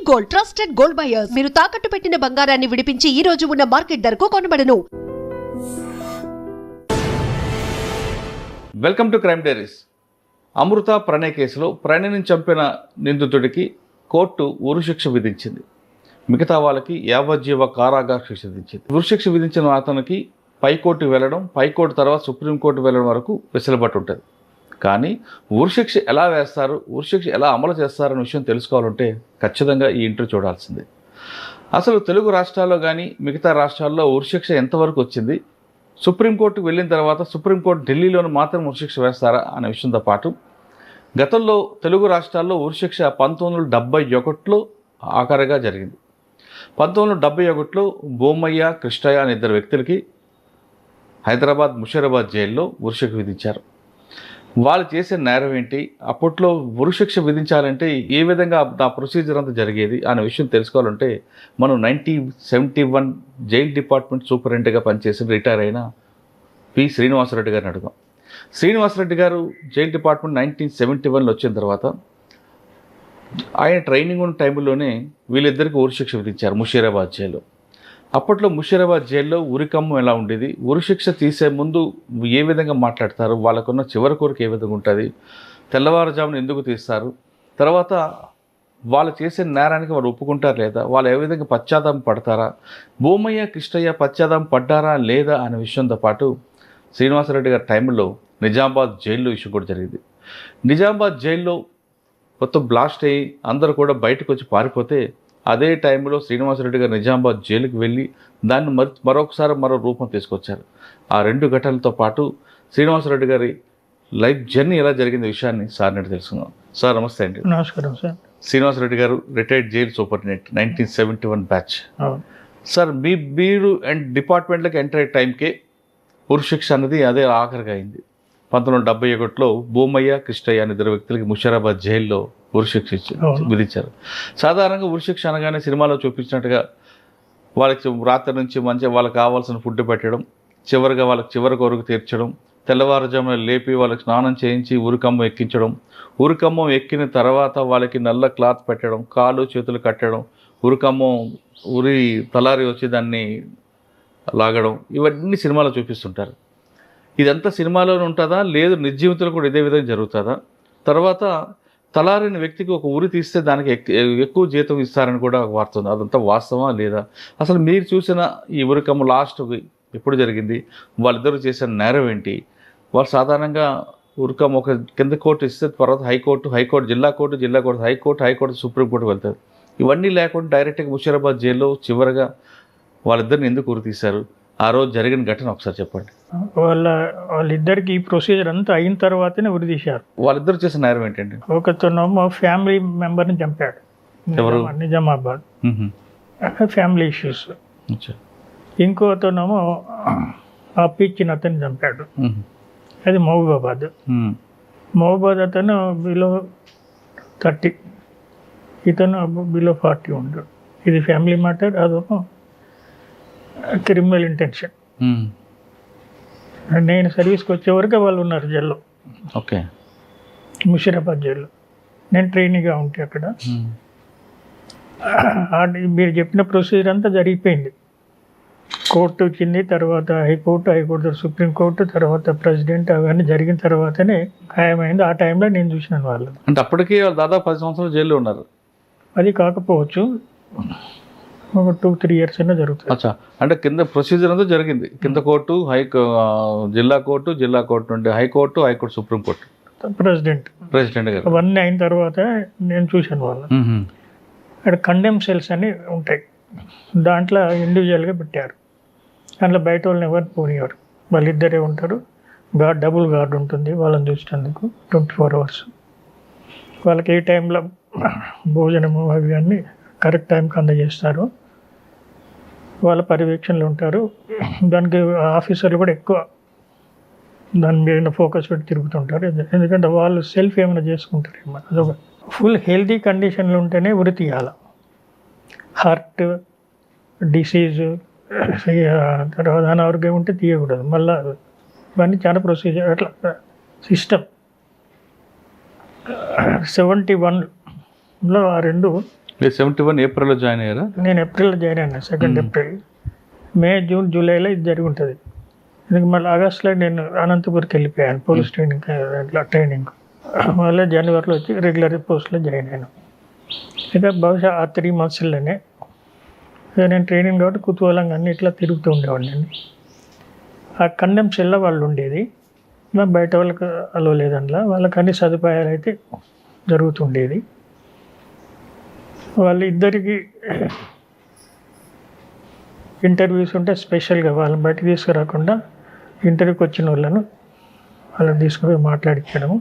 Gold trusted gold buyers. మీరు తాకట్టు పెట్టిన బంగారాన్ని విడిపించి ఈ రోజు ఉన్న మార్కెట్ ధరకు కొనబడను. Welcome to crime diaries. Amrutha Pranay కేసులో ప్రణయ్ని చంపిన నిందితుడికి కోర్టు ఉరిశిక్ష విధించింది. మిగతా వాళ్ళకి యావజ్జీవ కారాగార శిక్ష విధించింది. ఉరిశిక్ష విధించిన అతనికి పైకోర్టు వెళ్ళడం, పైకోర్టు తర్వాత సుప్రీంకోర్టు వెళ్ళడం వరకు వెసులుబాటు ఉంటుంది. కానీ ఉరిశిక్ష ఎలా వేస్తారు, ఉరిశిక్ష ఎలా అమలు చేస్తారనే విషయం తెలుసుకోవాలంటే ఖచ్చితంగా ఈ ఇంటర్వ్యూ చూడాల్సిందే. అసలు తెలుగు రాష్ట్రాల్లో కానీ మిగతా రాష్ట్రాల్లో ఉరిశిక్ష ఎంతవరకు వచ్చింది, సుప్రీంకోర్టుకు వెళ్ళిన తర్వాత సుప్రీంకోర్టు ఢిల్లీలోని మాత్రం ఉరిశిక్ష వేస్తారా అనే విషయంతో పాటు గతంలో తెలుగు రాష్ట్రాల్లో ఉరిశిక్ష 1971లో ఆఖరిగా జరిగింది. 1971లో బొమ్మయ్య, కృష్ణయ్య అనే ఇద్దరు వ్యక్తులకి హైదరాబాద్ ముషీరాబాద్ జైల్లో ఉరిశిక్ష విధించారు. వాళ్ళు చేసే నేరం ఏంటి, అప్పట్లో ఉరిశిక్ష విధించాలంటే ఏ విధంగా ఆ ప్రొసీజర్ అంతా జరిగేది అనే విషయం తెలుసుకోవాలంటే మనం 1971 జైల్ డిపార్ట్మెంట్ సూపరింటెండెంట్గా పనిచేసి రిటైర్ అయిన పి శ్రీనివాసరెడ్డి గారిని అడుగుదాం. శ్రీనివాసరెడ్డి గారు జైల్ డిపార్ట్మెంట్ 1971లో వచ్చిన తర్వాత ఆయన ట్రైనింగ్ ఉన్న టైంలోనే వీళ్ళిద్దరికీ ఉరిశిక్ష విధించారు ముషీరాబాద్ జైల్లో. అప్పట్లో ముషీరాబాద్ జైల్లో ఉరికమ్మం ఎలా ఉండేది, ఉరిశిక్ష తీసే ముందు ఏ విధంగా మాట్లాడతారు, వాళ్ళకున్న చివరి కోరిక ఏ విధంగా ఉంటుంది, తెల్లవారుజామున ఎందుకు తీస్తారు, తర్వాత వాళ్ళు చేసే నేరానికి వాళ్ళు ఒప్పుకుంటారా లేదా, వాళ్ళు ఏ విధంగా పశ్చాత్తాపం పడతారా, బొమ్మయ్య కృష్ణయ్య పశ్చాత్తాపం పడ్డారా లేదా అనే విషయంతో పాటు శ్రీనివాసరెడ్డి గారి టైంలో నిజామాబాద్ జైల్లో ఇష్యూ కూడా జరిగింది. నిజామాబాద్ జైల్లో మొత్తం బ్లాస్ట్ అయ్యి అందరూ కూడా బయటకు వచ్చి పారిపోతే అదే టైంలో శ్రీనివాసరెడ్డి గారు నిజామాబాద్ జైలుకి వెళ్ళి దాన్ని మరొకసారి మరో రూపం తీసుకొచ్చారు. ఆ రెండు ఘటనలతో పాటు శ్రీనివాసరెడ్డి గారి లైఫ్ జర్నీ ఎలా జరిగింది విషయాన్ని సార్ నేడు తెలుసుకుందాం. సార్ నమస్తే అండి. నమస్కారం సార్. శ్రీనివాసరెడ్డి గారు retired jail superintendent 1971 batch. Sir మీరు అండ్ డిపార్ట్మెంట్లోకి ఎంటర్ అయ్యే టైంకే ఉరిశిక్ష అన్నది అదే ఆఖరిగా అయింది. 1971లో బొమ్మయ్య, కృష్ణయ్య అనే ఇద్దరు వ్యక్తులకి ముషీరాబాద్ జైల్లో ఉరిశిక్ష విధించారు. సాధారణంగా ఉరిశిక్ష అనగానే సినిమాలో చూపించినట్టుగా వాళ్ళకి రాత్రి నుంచి మంచిగా వాళ్ళకి కావాల్సిన ఫుడ్ పెట్టడం, చివరిగా వాళ్ళకి చివరి కొరకు తీర్చడం, తెల్లవారుజామున లేపి వాళ్ళకి స్నానం చేయించి ఉరికమ్మం ఎక్కించడం, ఉరికమ్మం ఎక్కిన తర్వాత వాళ్ళకి నల్ల క్లాత్ పెట్టడం, కాళ్ళు చేతులు కట్టడం, ఉరికమ్మం ఉరి తలారి వచ్చి దాన్ని లాగడం, ఇవన్నీ సినిమాలో చూపిస్తుంటారు. ఇదంతా సినిమాలోనే ఉంటుందా, లేదు నిర్జీవితంలో కూడా ఇదే విధంగా జరుగుతుందా? తర్వాత తలారిన వ్యక్తికి ఒక ఉరి తీస్తే దానికి ఎక్కువ జీతం ఇస్తారని కూడా వార్త ఉంది. అదంతా వాస్తవమా లేదా? అసలు మీరు చూసిన ఈ ఉరికమ్మ లాస్ట్ ఎప్పుడు జరిగింది, వాళ్ళిద్దరూ చేసిన నేరం ఏంటి, వాళ్ళు సాధారణంగా ఉరికమ్మ ఒక కింద కోర్టు ఇస్తే తర్వాత హైకోర్టు జిల్లా కోర్టు హైకోర్టు సుప్రీంకోర్టు వెళ్తారు. ఇవన్నీ లేకుండా డైరెక్ట్గా ముషీరాబాద్ జైల్లో చివరిగా వాళ్ళిద్దరిని ఎందుకు ఉరి తీశారు, ఆ రోజు జరిగిన ఘటన ఒకసారి చెప్పండి. వాళ్ళిద్దరికి ఈ ప్రొసీజర్ అంతా అయిన తర్వాతనే ఉరి తీశారు. వాళ్ళిద్దరు చేసిన నేరం ఏంటండి? ఒకతనేమో ఫ్యామిలీ మెంబర్ని చంపాడు. ఎవరు? Nizamabad family issues. ఇంకోతనేమో అప్పిచ్చిన అతన్ని చంపాడు, అది మహబూబాబాద్. మహబూబాబాద్ అతను బిలో 30, ఇతను బిలో 40 ఉంటాడు. ఇది ఫ్యామిలీ మ్యాటర్, అదేమో క్రిమినల్ ఇంటెన్షన్. నేను సర్వీస్కి వచ్చే వరకు వాళ్ళు ఉన్నారు జైల్లో. ఓకే. ముషీరాబాద్ జైల్లో నేను ట్రైనింగ్గా ఉంటే అక్కడ మీరు చెప్పిన ప్రొసీజర్ అంతా జరిగిపోయింది. కోర్టు వచ్చింది, తర్వాత హైకోర్టు సుప్రీంకోర్టు, తర్వాత ప్రెసిడెంట్, అవన్నీ జరిగిన తర్వాతనే ఖాయమైంది. ఆ టైంలో నేను చూసినాను వాళ్ళు. అంటే అప్పటికి వాళ్ళు దాదాపు 10 సంవత్సరాలు జైల్లో ఉన్నారు. అది కాకపోవచ్చు, ఒక 2-3 years అయినా జరుగుతుంది. అచ్చా, అంటే కింద ప్రొసీజర్ అంతా జరిగింది. కింద కోర్టు, జిల్లా కోర్టు నుండి హైకోర్టు సుప్రీంకోర్టు, ప్రెసిడెంట్ గారు అవన్నీ అయిన తర్వాత నేను చూశాను వాళ్ళు. అక్కడ కండెమ్ సెల్స్ అని ఉంటాయి, దాంట్లో ఇండివిజువల్గా పెట్టారు. దాంట్లో బయట వాళ్ళని ఎవరు పోనివారు, వాళ్ళిద్దరే ఉంటారు. డబుల్ గార్డ్ ఉంటుంది వాళ్ళని చూసినందుకు 24 hours. వాళ్ళకి ఏ టైంలో భోజనము అవి అన్నీ కరెక్ట్ టైంకి అందజేస్తారు. వాళ్ళ పర్యవేక్షణలో ఉంటారు. దానికి ఆఫీసర్లు కూడా ఎక్కువ దాని మీద ఫోకస్ పెట్టి తిరుగుతుంటారు. ఎందుకంటే వాళ్ళు సెల్ఫ్ ఏమైనా చేసుకుంటారు. అదొక ఫుల్ హెల్తీ కండిషన్లో ఉంటేనే ఉరి తీయాలి. హార్ట్ డిసీజ్ తర్వాత అనారోగ్యం ఉంటే తీయకూడదు. మళ్ళీ ఇవన్నీ చాలా ప్రొసీజర్ అట్లా సిస్టమ్. 71లో ఆ రెండు మీరు 71 ఏప్రిల్లో జాయిన్ అయ్యారా? నేను ఏప్రిల్లో జాయిన్ అయినా, 2 ఏప్రిల్. మే, జూన్, జూలైలో ఇది జరిగి ఉంటుంది. ఇందుకు మళ్ళీ ఆగస్టులో నేను అనంతపూర్కి వెళ్ళిపోయాను పోలీస్ ట్రైనింగ్, అట్లా ట్రైనింగ్. మళ్ళీ జనవరిలో వచ్చి రెగ్యులర్ పోస్ట్లో జాయిన్ అయ్యాను. ఇక బహుశా ఆ 3 monthsలోనే నేను ట్రైనింగ్ కాబట్టి కుతూహలంగా అన్ని ఇట్లా తిరుగుతూ ఉండేవాడిని అండి. ఆ కండెమ్ సెల్లో వాళ్ళు ఉండేది, బయట వాళ్ళకి అలో లేదంలా, వాళ్ళకి అన్ని సదుపాయాలు అయితే జరుగుతుండేది. వాళ్ళు ఇద్దరికి ఇంటర్వ్యూస్ ఉంటే స్పెషల్గా వాళ్ళని బయటకు తీసుకురాకుండా ఇంటర్వ్యూకి వచ్చిన వాళ్ళని తీసుకుపోయి మాట్లాడించడము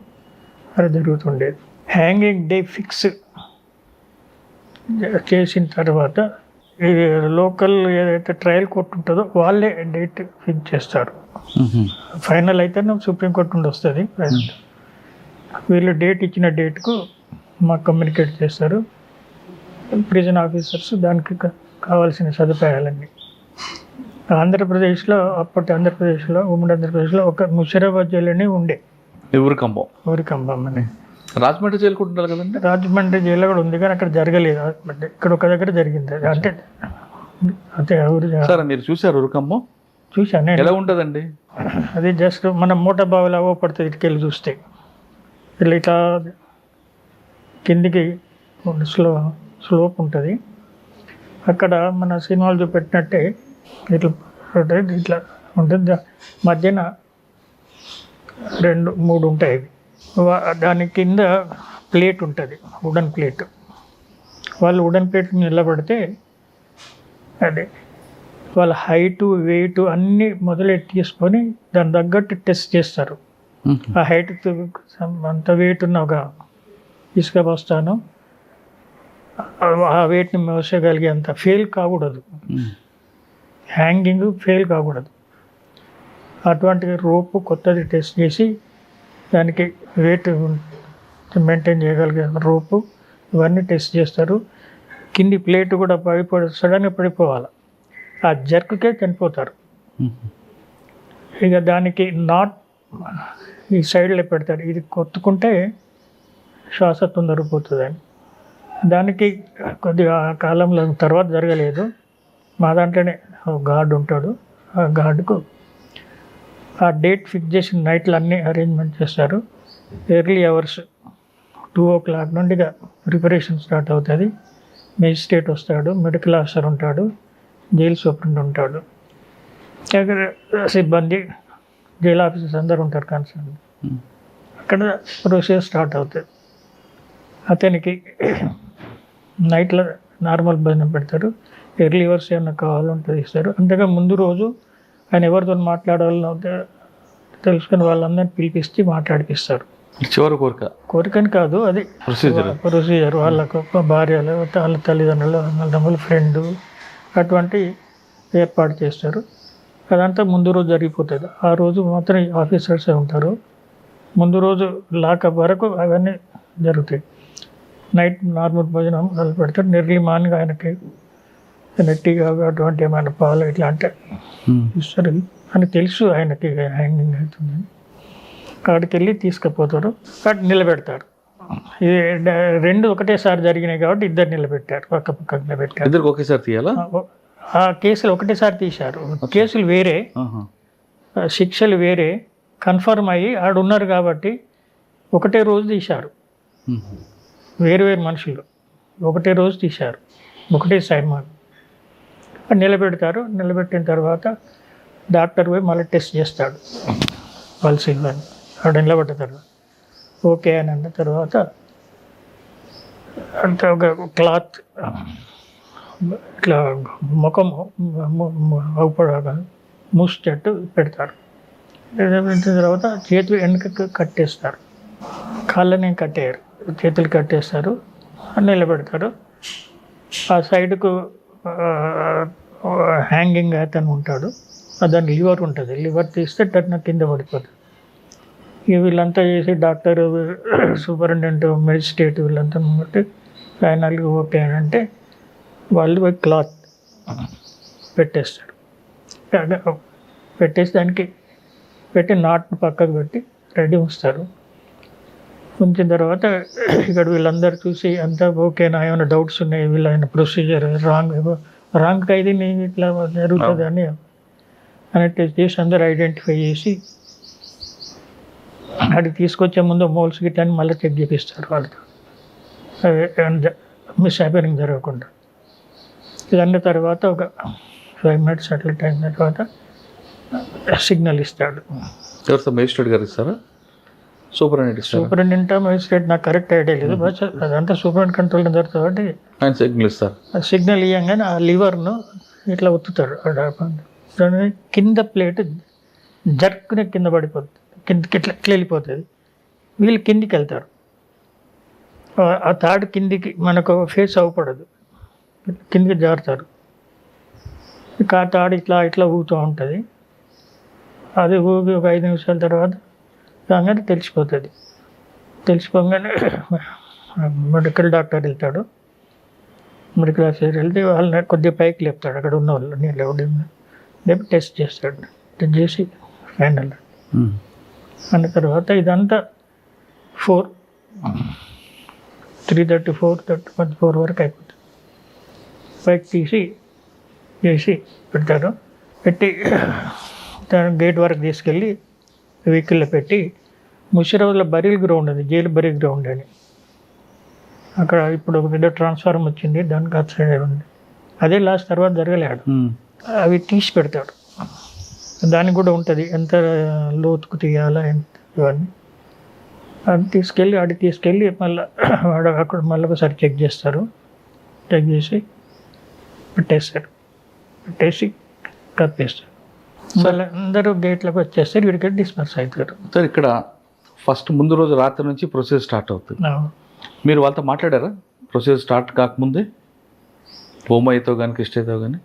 అది జరుగుతుండేది. హ్యాంగింగ్ డే ఫిక్స్ చేసిన తర్వాత ఈ లోకల్ ఏదైతే ట్రయల్ కోర్టు ఉంటుందో వాళ్ళే డేట్ ఫిక్స్ చేస్తారు. ఫైనల్ అయితే సుప్రీంకోర్టు నుండి వస్తుంది. వీళ్ళు డేట్ ఇచ్చిన డేట్కు మాకు కమ్యూనికేట్ చేస్తారు ప్రిజన్ ఆఫీసర్స్, దానికి కావాల్సిన సదుపాయాలన్నీ. ఆంధ్రప్రదేశ్లో ఉమ్మడి ఆంధ్రప్రదేశ్లో ఒక ముషిరాబాద్ జైలునే ఉండే, ఊరికంబం అని. రాజమండ్రి జైలు కూడా ఉండాలి కదండి? రాజమండ్రి జైల్లో కూడా ఉంది, కానీ అక్కడ జరగలేదు. ఇక్కడ ఒక దగ్గర జరిగింది. అంటే అదే సార్, మీరు చూసారు ఊరికంబం? చూశాను. ఎలా ఉంటుందండి అది? జస్ట్ మన మూట బావిలా పడుతుంది ఇటుకెళ్ళి చూస్తే. ఇట్లా కిందికి స్లోప్ ఉంటుంది. అక్కడ మన సినిమాలు చూపెట్టినట్టే ఇట్లా ఉంటుంది. మధ్యన 2-3 ఉంటాయి. దాని కింద ప్లేట్ ఉంటుంది, వుడన్ ప్లేట్. వాళ్ళు వుడన్ ప్లేట్ నిలబడితే అదే వాళ్ళ హైటు, వెయిట్ అన్నీ మొదలెట్టి తీసుకొని దాని తగ్గట్టు టెస్ట్ చేస్తారు. ఆ హైట్ అంత వెయిట్ ఉన్న ఒక ఇసుక బస్తాను ఆ వెయిట్ని మోసగలిగేంత ఫెయిల్ కాకూడదు, హ్యాంగింగ్ ఫెయిల్ కాకూడదు. అటువంటి రోపు కొత్తది టెస్ట్ చేసి దానికి వెయిట్ మెయింటైన్ చేయగలిగే రోపు ఇవన్నీ టెస్ట్ చేస్తారు. కింది ప్లేట్ కూడా సడన్గా పడిపోవాలి, ఆ జర్క్కే చనిపోతారు. ఇక దానికి నాట్ ఈ సైడ్లో పెడతారు, ఇది కొట్టుకుంటే శ్వాస తొందరపోతుందని. దానికి కొద్దిగా కాలంలో తర్వాత జరగలేదు. మా దాంట్లోనే గార్డ్ ఉంటాడు, ఆ గార్డుకు ఆ డేట్ ఫిక్స్ చేసిన నైట్లు అన్నీ అరేంజ్మెంట్ చేస్తారు. ఎర్లీ అవర్స్ 2 o'clock నుండి ప్రిపరేషన్ స్టార్ట్ అవుతుంది. మేజిస్ట్రేట్ వస్తాడు, మెడికల్ ఆఫీసర్ ఉంటాడు, జైలు సూపరింట్ ఉంటాడు, అక్కడ సిబ్బంది, జైలు ఆఫీసర్స్ అందరు ఉంటారు కన్సర్న్. అక్కడ ప్రొసీజర్ స్టార్ట్ అవుతుంది. అతనికి నైట్లో నార్మల్ భోజనం పెడతారు, ఎర్లీ అవర్స్ ఏమైనా కావాలంటే ఇస్తారు. అంతగా ముందు రోజు ఆయన ఎవరితో మాట్లాడాలో తెలుసుకుని వాళ్ళందరినీ పిలిపిస్తే మాట్లాడిపిస్తారు. చివరి కోరికని కాదు, అది ప్రొసీజర్. వాళ్ళకు భార్యలు, వాళ్ళ తల్లిదండ్రులు, వాళ్ళ ఫ్రెండ్ అటువంటి ఏర్పాటు చేస్తారు. అదంతా ముందు రోజు జరిగిపోతుంది. ఆ రోజు మాత్రం ఆఫీసర్సే ఉంటారు. ముందు రోజు లాకప్ వరకు అవన్నీ జరుగుతాయి. నైట్ నార్మల్ భోజనం మొదలు పెడతారు. ఎర్లీ మార్నింగ్ ఆయనకి నెట్టిగా అటువంటి ఏమైనా పాలు ఇట్లా అంటే ఇస్తారు అని తెలుసు ఆయనకి హ్యాంగింగ్ అవుతుందని. అక్కడికి వెళ్ళి తీసుకుపోతారు, అక్కడ నిలబెడతారు. ఇది 2 ఒకటేసారి జరిగినాయి కాబట్టి ఇద్దరు నిలబెట్టారు, పక్క పక్కకు నిలబెట్టారు. ఒకేసారి తీయాలా? ఆ కేసులు ఒకటేసారి తీశారు. కేసులు వేరే, శిక్షలు వేరే, కన్ఫర్మ్ అయ్యి ఆడున్నారు కాబట్టి ఒకటే రోజు తీశారు. వేరు మనుషులు ఒకటే రోజు తీశారు, ఒకటేసారి మాకు నిలబెడతారు. నిలబెట్టిన తర్వాత డాక్టర్ పోయి మళ్ళీ టెస్ట్ చేస్తాడు పల్స్ ఇవ్వని. ఆడ నిలబడ్డ తర్వాత ఓకే అని అన్న తర్వాత అంత ఒక క్లాత్ ఇట్లా ముఖం మూసేటట్టు పెడతారు. పెట్టిన తర్వాత చేతులు వెనుకకు కట్టేస్తారు, కాళ్ళని కట్టేయరు, చేతులు కట్టేస్తారు, నిలబెడతారు. ఆ సైడ్కు హ్యాంగింగ్ అతను ఉంటాడు, దాని లివర్ ఉంటుంది, లివర్ తీస్తే టర్న్ కింద పడిపోతుంది. ఇక వీళ్ళంతా చేసి డాక్టర్, సూపరింటెండెంట్, మెజిస్ట్రేట్ వీళ్ళంతా బట్టి ఫైనల్గా ఓకే అని అంటే వాళ్ళు పోయి క్లాత్ పెట్టేస్తారు. పెట్టేసి దానికి పెట్టి నాట్ను పక్కకు పెట్టి రెడీ ఉంచుతారు. ఉంచిన తర్వాత ఇక్కడ వీళ్ళందరూ చూసి అంతా ఓకేనా, ఏమైనా డౌట్స్ ఉన్నాయి, వీళ్ళైన ప్రొసీజర్ రాంగ్ ఖైదీని ఇట్లా జరుగుతుంది అని టెస్ట్ చేసి అందరు ఐడెంటిఫై చేసి అక్కడికి తీసుకొచ్చే ముందు మోల్స్ గిట్లా అని మళ్ళీ చెక్ చేపిస్తారు వాళ్ళతో, మిస్ హ్యాపెనింగ్ జరగకుండా. ఇదన్న తర్వాత ఒక 5 minutes అట్లా టైం తర్వాత సిగ్నల్ ఇస్తాడు. మేజిస్ట్రేట్ గారు ఇస్తారా, సూపరింటెండెంట్ మేజిస్ట్రేట్ నాకు కరెక్ట్ ఐడియా లేదు, బట్ అదంతా సూపరింటెండెంట్ కంట్రోల్ జరుగుతుంది కాబట్టి ఆయన సిగ్నల్ ఇస్తారు. సిగ్నల్ ఇవ్వగానే ఆ లివర్ను ఇట్లా ఒత్తుతాడు, దాని కింద ప్లేట్ జర్క్ని కింద పడిపోతుంది, కిందకి ఇట్లా వెళ్ళిపోతుంది. వీళ్ళు కిందికి వెళ్తారు, ఆ తాడు కిందికి మనకు ఫేస్ అవ్వకూడదు, కిందికి జారుతారు. ఇక ఆ తాడు ఇట్లా ఇట్లా ఊగుతూ ఉంటుంది. అది ఊగి ఒక 5 నిమిషాల తర్వాత రాగానే తెలిసిపోతుంది. తెలిసిపోగానే మెడికల్ డాక్టర్ వెళ్తాడు, మెడికల్ ఆఫీసర్ వెళ్తే వాళ్ళని కొద్దిగా పైకి లేపుతాడు, అక్కడ ఉన్న వాళ్ళు లేపి టెస్ట్ చేస్తాడు. టెస్ట్ చేసి ఫైనల్ అన్న తర్వాత ఇదంతా 3:34 వరకు అయిపోతుంది. పైకి తీసి చేసి పెడతారు. పెట్టి గేట్ వరకు తీసుకెళ్ళి వెహికల్లో పెట్టి ముషిరాబాద్లో బరీల్ గ్రౌండ్ ఉంది, జైలు బరీల్ గ్రౌండ్ అని, అక్కడ ఇప్పుడు ఒక పెద్ద ట్రాన్స్ఫార్మ్ వచ్చింది, దానికి అటు సైడ్ ఉంది. అదే లాస్ట్ తర్వాత జరగలేడు, అవి తీసి పెడతాడు. దానికి కూడా ఉంటుంది ఎంత లోతుకు తీయాలా ఇవన్నీ. అది తీసుకెళ్ళి మళ్ళీ వాడు అక్కడ మళ్ళీ ఒకసారి చెక్ చేస్తారు. చెక్ చేసి పెట్టేసి కప్పేస్తారు. మళ్ళీ అందరూ గేట్లకు వచ్చేస్తారు, వీడికి డిస్పర్స్ అవుతారు. సార్ ఇక్కడ ఫస్ట్ ముందు రోజు రాత్రి నుంచి ప్రొసీజర్ స్టార్ట్ అవుతుంది. మీరు వాళ్ళతో మాట్లాడారా ప్రొసీజర్ స్టార్ట్ కాకముందే, బొమ్మయ్యతో కానీ కృష్ణయ్యతో కానీ?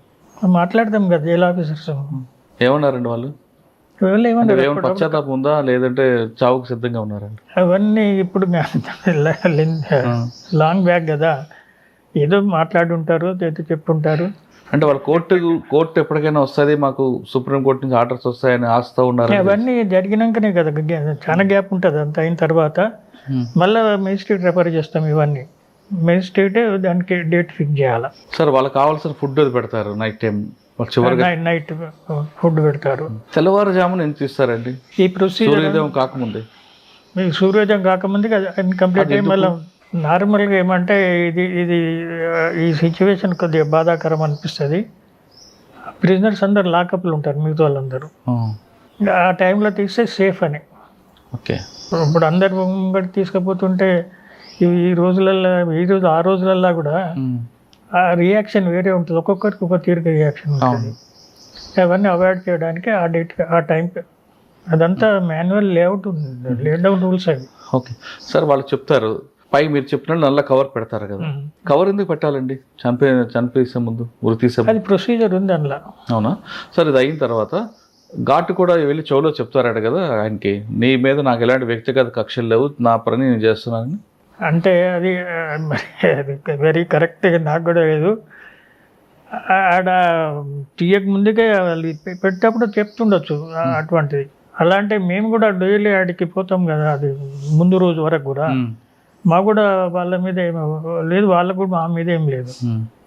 మాట్లాడదాం కదా జైలు ఆఫీసర్స్. ఏమన్నారండి వాళ్ళు? ఏమైనా పశ్చాత్తాపం ఉందా, లేదంటే చావుకు సిద్ధంగా ఉన్నారండి? అవన్నీ ఇప్పుడు లాంగ్ బ్యాక్ కదా, ఏదో మాట్లాడుంటారు, ఏదో చెప్పుంటారు. అంటే వాళ్ళు కోర్టు ఎప్పటికైనా వస్తుంది, మాకు సుప్రీంకోర్టు నుంచి ఆర్డర్స్ వస్తాయని ఆశతో ఉన్నారు. అవన్నీ జరిగినాకనే కదా, చాలా గ్యాప్ ఉంటుంది. అంత అయిన తర్వాత మళ్ళీ మెజిస్ట్రేట్ రెఫర్ చేస్తాం. ఇవన్నీ మెజిస్ట్రేటే దానికి డేట్ ఫిక్స్ చేయాలి. సార్ వాళ్ళకి కావాల్సిన ఫుడ్ అది పెడతారు నైట్ టైం, నైట్ ఫుడ్ పెడతారు. తెల్లవారుజామున ఎంత ఇస్తారండి ఈ ప్రొసీజర్? సూర్యోదయం కాకముందే. మీకు సూర్యోదయం కాకముందే కంప్లీట్ అయ్యి మళ్ళీ నార్మల్గా ఏమంటే ఇది ఈ సిచ్యువేషన్ కొద్దిగా బాధాకరం అనిపిస్తుంది. ప్రిజనర్స్ అందరు లాకప్లు ఉంటారు, మిగతా వాళ్ళందరూ. ఆ టైంలో తీస్తే సేఫ్ అని. ఓకే. ఇప్పుడు అందరు ముంగడి తీసుకుపోతుంటే ఈ రోజులల్లో ఆ రోజులల్లో కూడా ఆ రియాక్షన్ వేరే ఉంటుంది, ఒక్కొక్కరికి ఒక్కొక్క తీరిక రియాక్షన్ ఉంటుంది. అవన్నీ అవాయిడ్ చేయడానికి ఆ డేట్ ఆ టైం అదంతా మాన్యువల్ లేఅవుట్ లేడౌన్ రూల్స్ అవి. ఓకే సార్, వాళ్ళు చెప్తారు పై మీరు చెప్పినట్టు నల్ల కవర్ పెడతారు కదా, కవర్ ఎందుకు పెట్టాలండి చనిపోసే ముందు, ఉరి తీసే ముందు? అది ప్రొసీజర్ ఉంది అందులో. అవునా సార్? ఇది అయిన తర్వాత ఘాటు కూడా వెళ్ళి చెవులో చెప్తారట కదా ఆయనకి, నీ మీద నాకు ఎలాంటి వ్యక్తిగత కక్షలు లేవు, నా పని నేను చేస్తున్నానని. అంటే అది వెరీ కరెక్ట్గా నాకు కూడా లేదు. ఆడ తీయక ముందుకే వాళ్ళు పెట్టేటప్పుడు చెప్తుండొచ్చు అటువంటిది. అలాంటి మేము కూడా డైలీ ఆడికి పోతాం కదా, అది ముందు రోజు వరకు కూడా మాకు కూడా వాళ్ళ మీద లేదు, వాళ్ళకు కూడా మా మీద ఏం లేదు.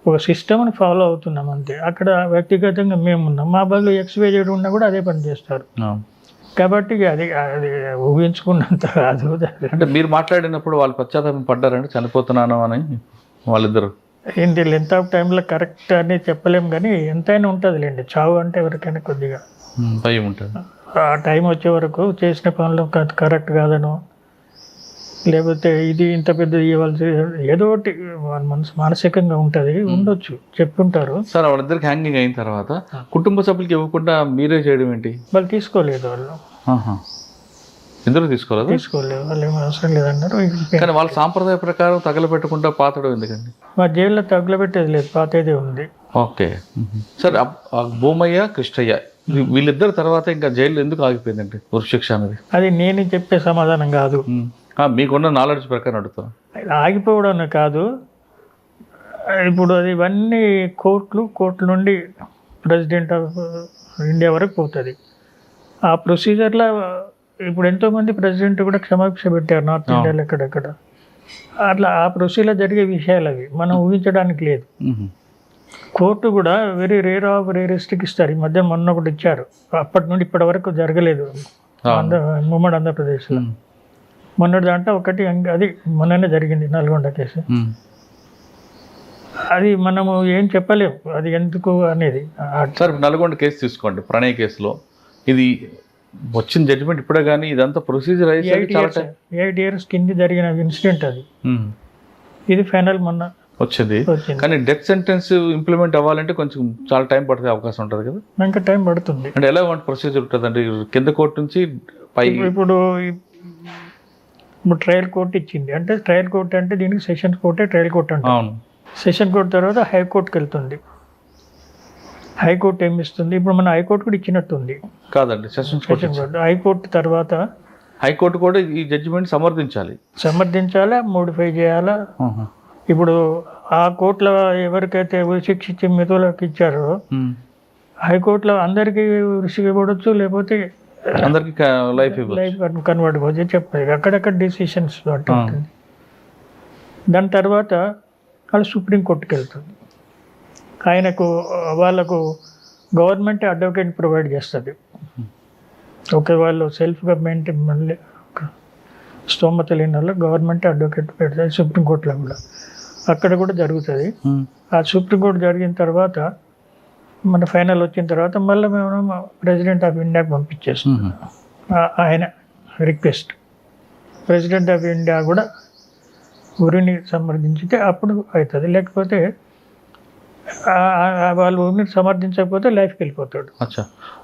ఒక సిస్టమ్ని ఫాలో అవుతున్నాం అంతే. అక్కడ వ్యక్తిగతంగా మేము ఉన్నాం, మా బదులు ఎక్స్వైజెడ్ ఉన్నా కూడా అదే పని చేస్తారు. కాబట్టి అది ఊహించుకున్నంత కాదు. అంటే మీరు మాట్లాడినప్పుడు వాళ్ళు పశ్చాత్తాపం పడ్డారంటే చనిపోతున్నాను అని వాళ్ళిద్దరు? ఏంటి లెంత్ ఆఫ్ టైంలో కరెక్ట్ అని చెప్పలేం, కానీ ఎంతైనా ఉంటుంది లేండి. చావు అంటే ఎవరికైనా కొద్దిగా భయం ఉంటుంది. ఆ టైం వచ్చే వరకు చేసిన పనులు కరెక్ట్ కాదనో, లేకపోతే ఇది ఇంత పెద్దది ఇవ్వాల్సి ఏదో ఒకటి మానసికంగా ఉంటుంది, ఉండొచ్చు, చెప్పుంటారు. సార్ వాళ్ళిద్దరికి హ్యాంగింగ్ అయిన తర్వాత కుటుంబ సభ్యులకి ఇవ్వకుండా మీరే చేయడం ఏంటి? వాళ్ళు తీసుకోలేదు, వాళ్ళు ఎందుకు తీసుకోలేదు? వాళ్ళు ఏమో అవసరం లేదన్నారు. కానీ వాళ్ళ సాంప్రదాయ ప్రకారం తగలబెట్టకుండా పాతడం ఎందుకండి? మా జైల్లో తగలబెట్టేది లేదు, పాతేదే ఉంది. ఓకే సార్, భూమయ్య కృష్ణయ్య వీళ్ళిద్దరు తర్వాత ఇంకా జైలు ఎందుకు ఆగిపోయిందండి ఉరిశిక్ష అనేది? అది నేను చెప్పే సమాధానం కాదు, మీకున్న నాలెడ్జ్ ప్రకారం అడుగుతాను. ఆగిపోవడం కాదు, ఇప్పుడు అది ఇవన్నీ కోర్టుల నుండి ప్రెసిడెంట్ ఆఫ్ ఇండియా వరకు పోతుంది. ఆ ప్రొసీజర్లో ఇప్పుడు ఎంతోమంది ప్రెసిడెంట్ కూడా క్షమాభిక్ష పెట్టారు నార్త్ ఇండియాలో ఎక్కడెక్కడ. అట్లా ఆ ప్రొసీజర్ జరిగే విషయాలు అవి మనం ఊహించడానికి లేదు. కోర్టు కూడా వెరీ రేర్ ఆఫ్ రేరెస్ట్కి ఇస్తారు. ఈ మధ్య మొన్న ఒకటి ఇచ్చారు, అప్పటి నుండి ఇప్పటి వరకు జరగలేదు ఉమ్మడి ఆంధ్రప్రదేశ్లో. మొన్నటి దాంట్లో ఒకటి అది మొన్ననే జరిగింది, నల్గొండ కేసు. అది మనము ఏం చెప్పలేము అది ఎందుకు అనేది. సార్ నల్గొండ కేసు తీసుకోండి, ప్రణయ్ కేసులో ఇది వచ్చిన జడ్జిమెంట్ ఇప్పుడే, కానీ ఇదంతా ప్రొసీజర్ 8 years కింద జరిగిన ఇన్సిడెంట్ అది. ఇది ఫైనల్ మొన్న వచ్చింది. కానీ డెత్ సెంటెన్స్ ఇంప్లిమెంట్ అవ్వాలంటే కొంచెం చాలా టైం పడే అవకాశం ఉంటుంది కదా. ఇంకా టైం పడుతుంది. అంటే ఎలా ప్రొసీజర్ ఉంటుంది అంటే కింద కోర్టు నుంచి పై ఇప్పుడు ట్రయల్ కోర్టు ఇచ్చింది అంటే, ట్రయల్ కోర్టు అంటే దీనికి సెషన్ కోర్టే ట్రయల్ కోర్టు అంటే. అవును. సెషన్ కోర్టు తర్వాత హైకోర్టుకి వెళ్తుంది. హైకోర్టు ఏమి ఇస్తుంది, ఇప్పుడు మన హైకోర్టు కూడా ఇచ్చినట్టుంది కాదండి. సెషన్ కోర్టు, హైకోర్టు తర్వాత హైకోర్టు కూడా ఈ జడ్జిమెంట్ సమర్థించాలా, మోడిఫై చేయాలా. ఇప్పుడు ఆ కోర్టులో ఎవరికైతే శిక్ష ఇచ్చి మిగతాలకు ఇచ్చారో హైకోర్టులో అందరికీ ఉరిశిక్ష ఇవ్వవచ్చు, లేకపోతే అందరికి లైఫ్ కన్వర్ట్ అవ్వచ్చు చెప్పారు. అక్కడక్కడ డిసిషన్స్ అంటే ఉంటుంది. దాని తర్వాత వాళ్ళు సుప్రీంకోర్టుకి వెళ్తుంది. వాళ్ళకు గవర్నమెంట్ అడ్వకేట్ ప్రొవైడ్ చేస్తుంది. ఓకే, వాళ్ళు సెల్ఫ్గా మెయింటైన్ మళ్ళీ స్తోమత లేని వాళ్ళు గవర్నమెంట్ అడ్వకేట్ పెడతారు. సుప్రీంకోర్టులో కూడా అక్కడ కూడా జరుగుతుంది. ఆ సుప్రీంకోర్టు జరిగిన తర్వాత మన ఫైనల్ వచ్చిన తర్వాత మళ్ళీ మేము ప్రెసిడెంట్ ఆఫ్ ఇండియాకి పంపించేస్తాం. ఆయన రిక్వెస్ట్ ప్రెసిడెంట్ ఆఫ్ ఇండియా కూడా ఉరిని సమర్థించితే అప్పుడు అవుతుంది. లేకపోతే వాళ్ళు ఉరిని సమర్థించకపోతే లైఫ్కి వెళ్ళిపోతాడు. అచ్చా,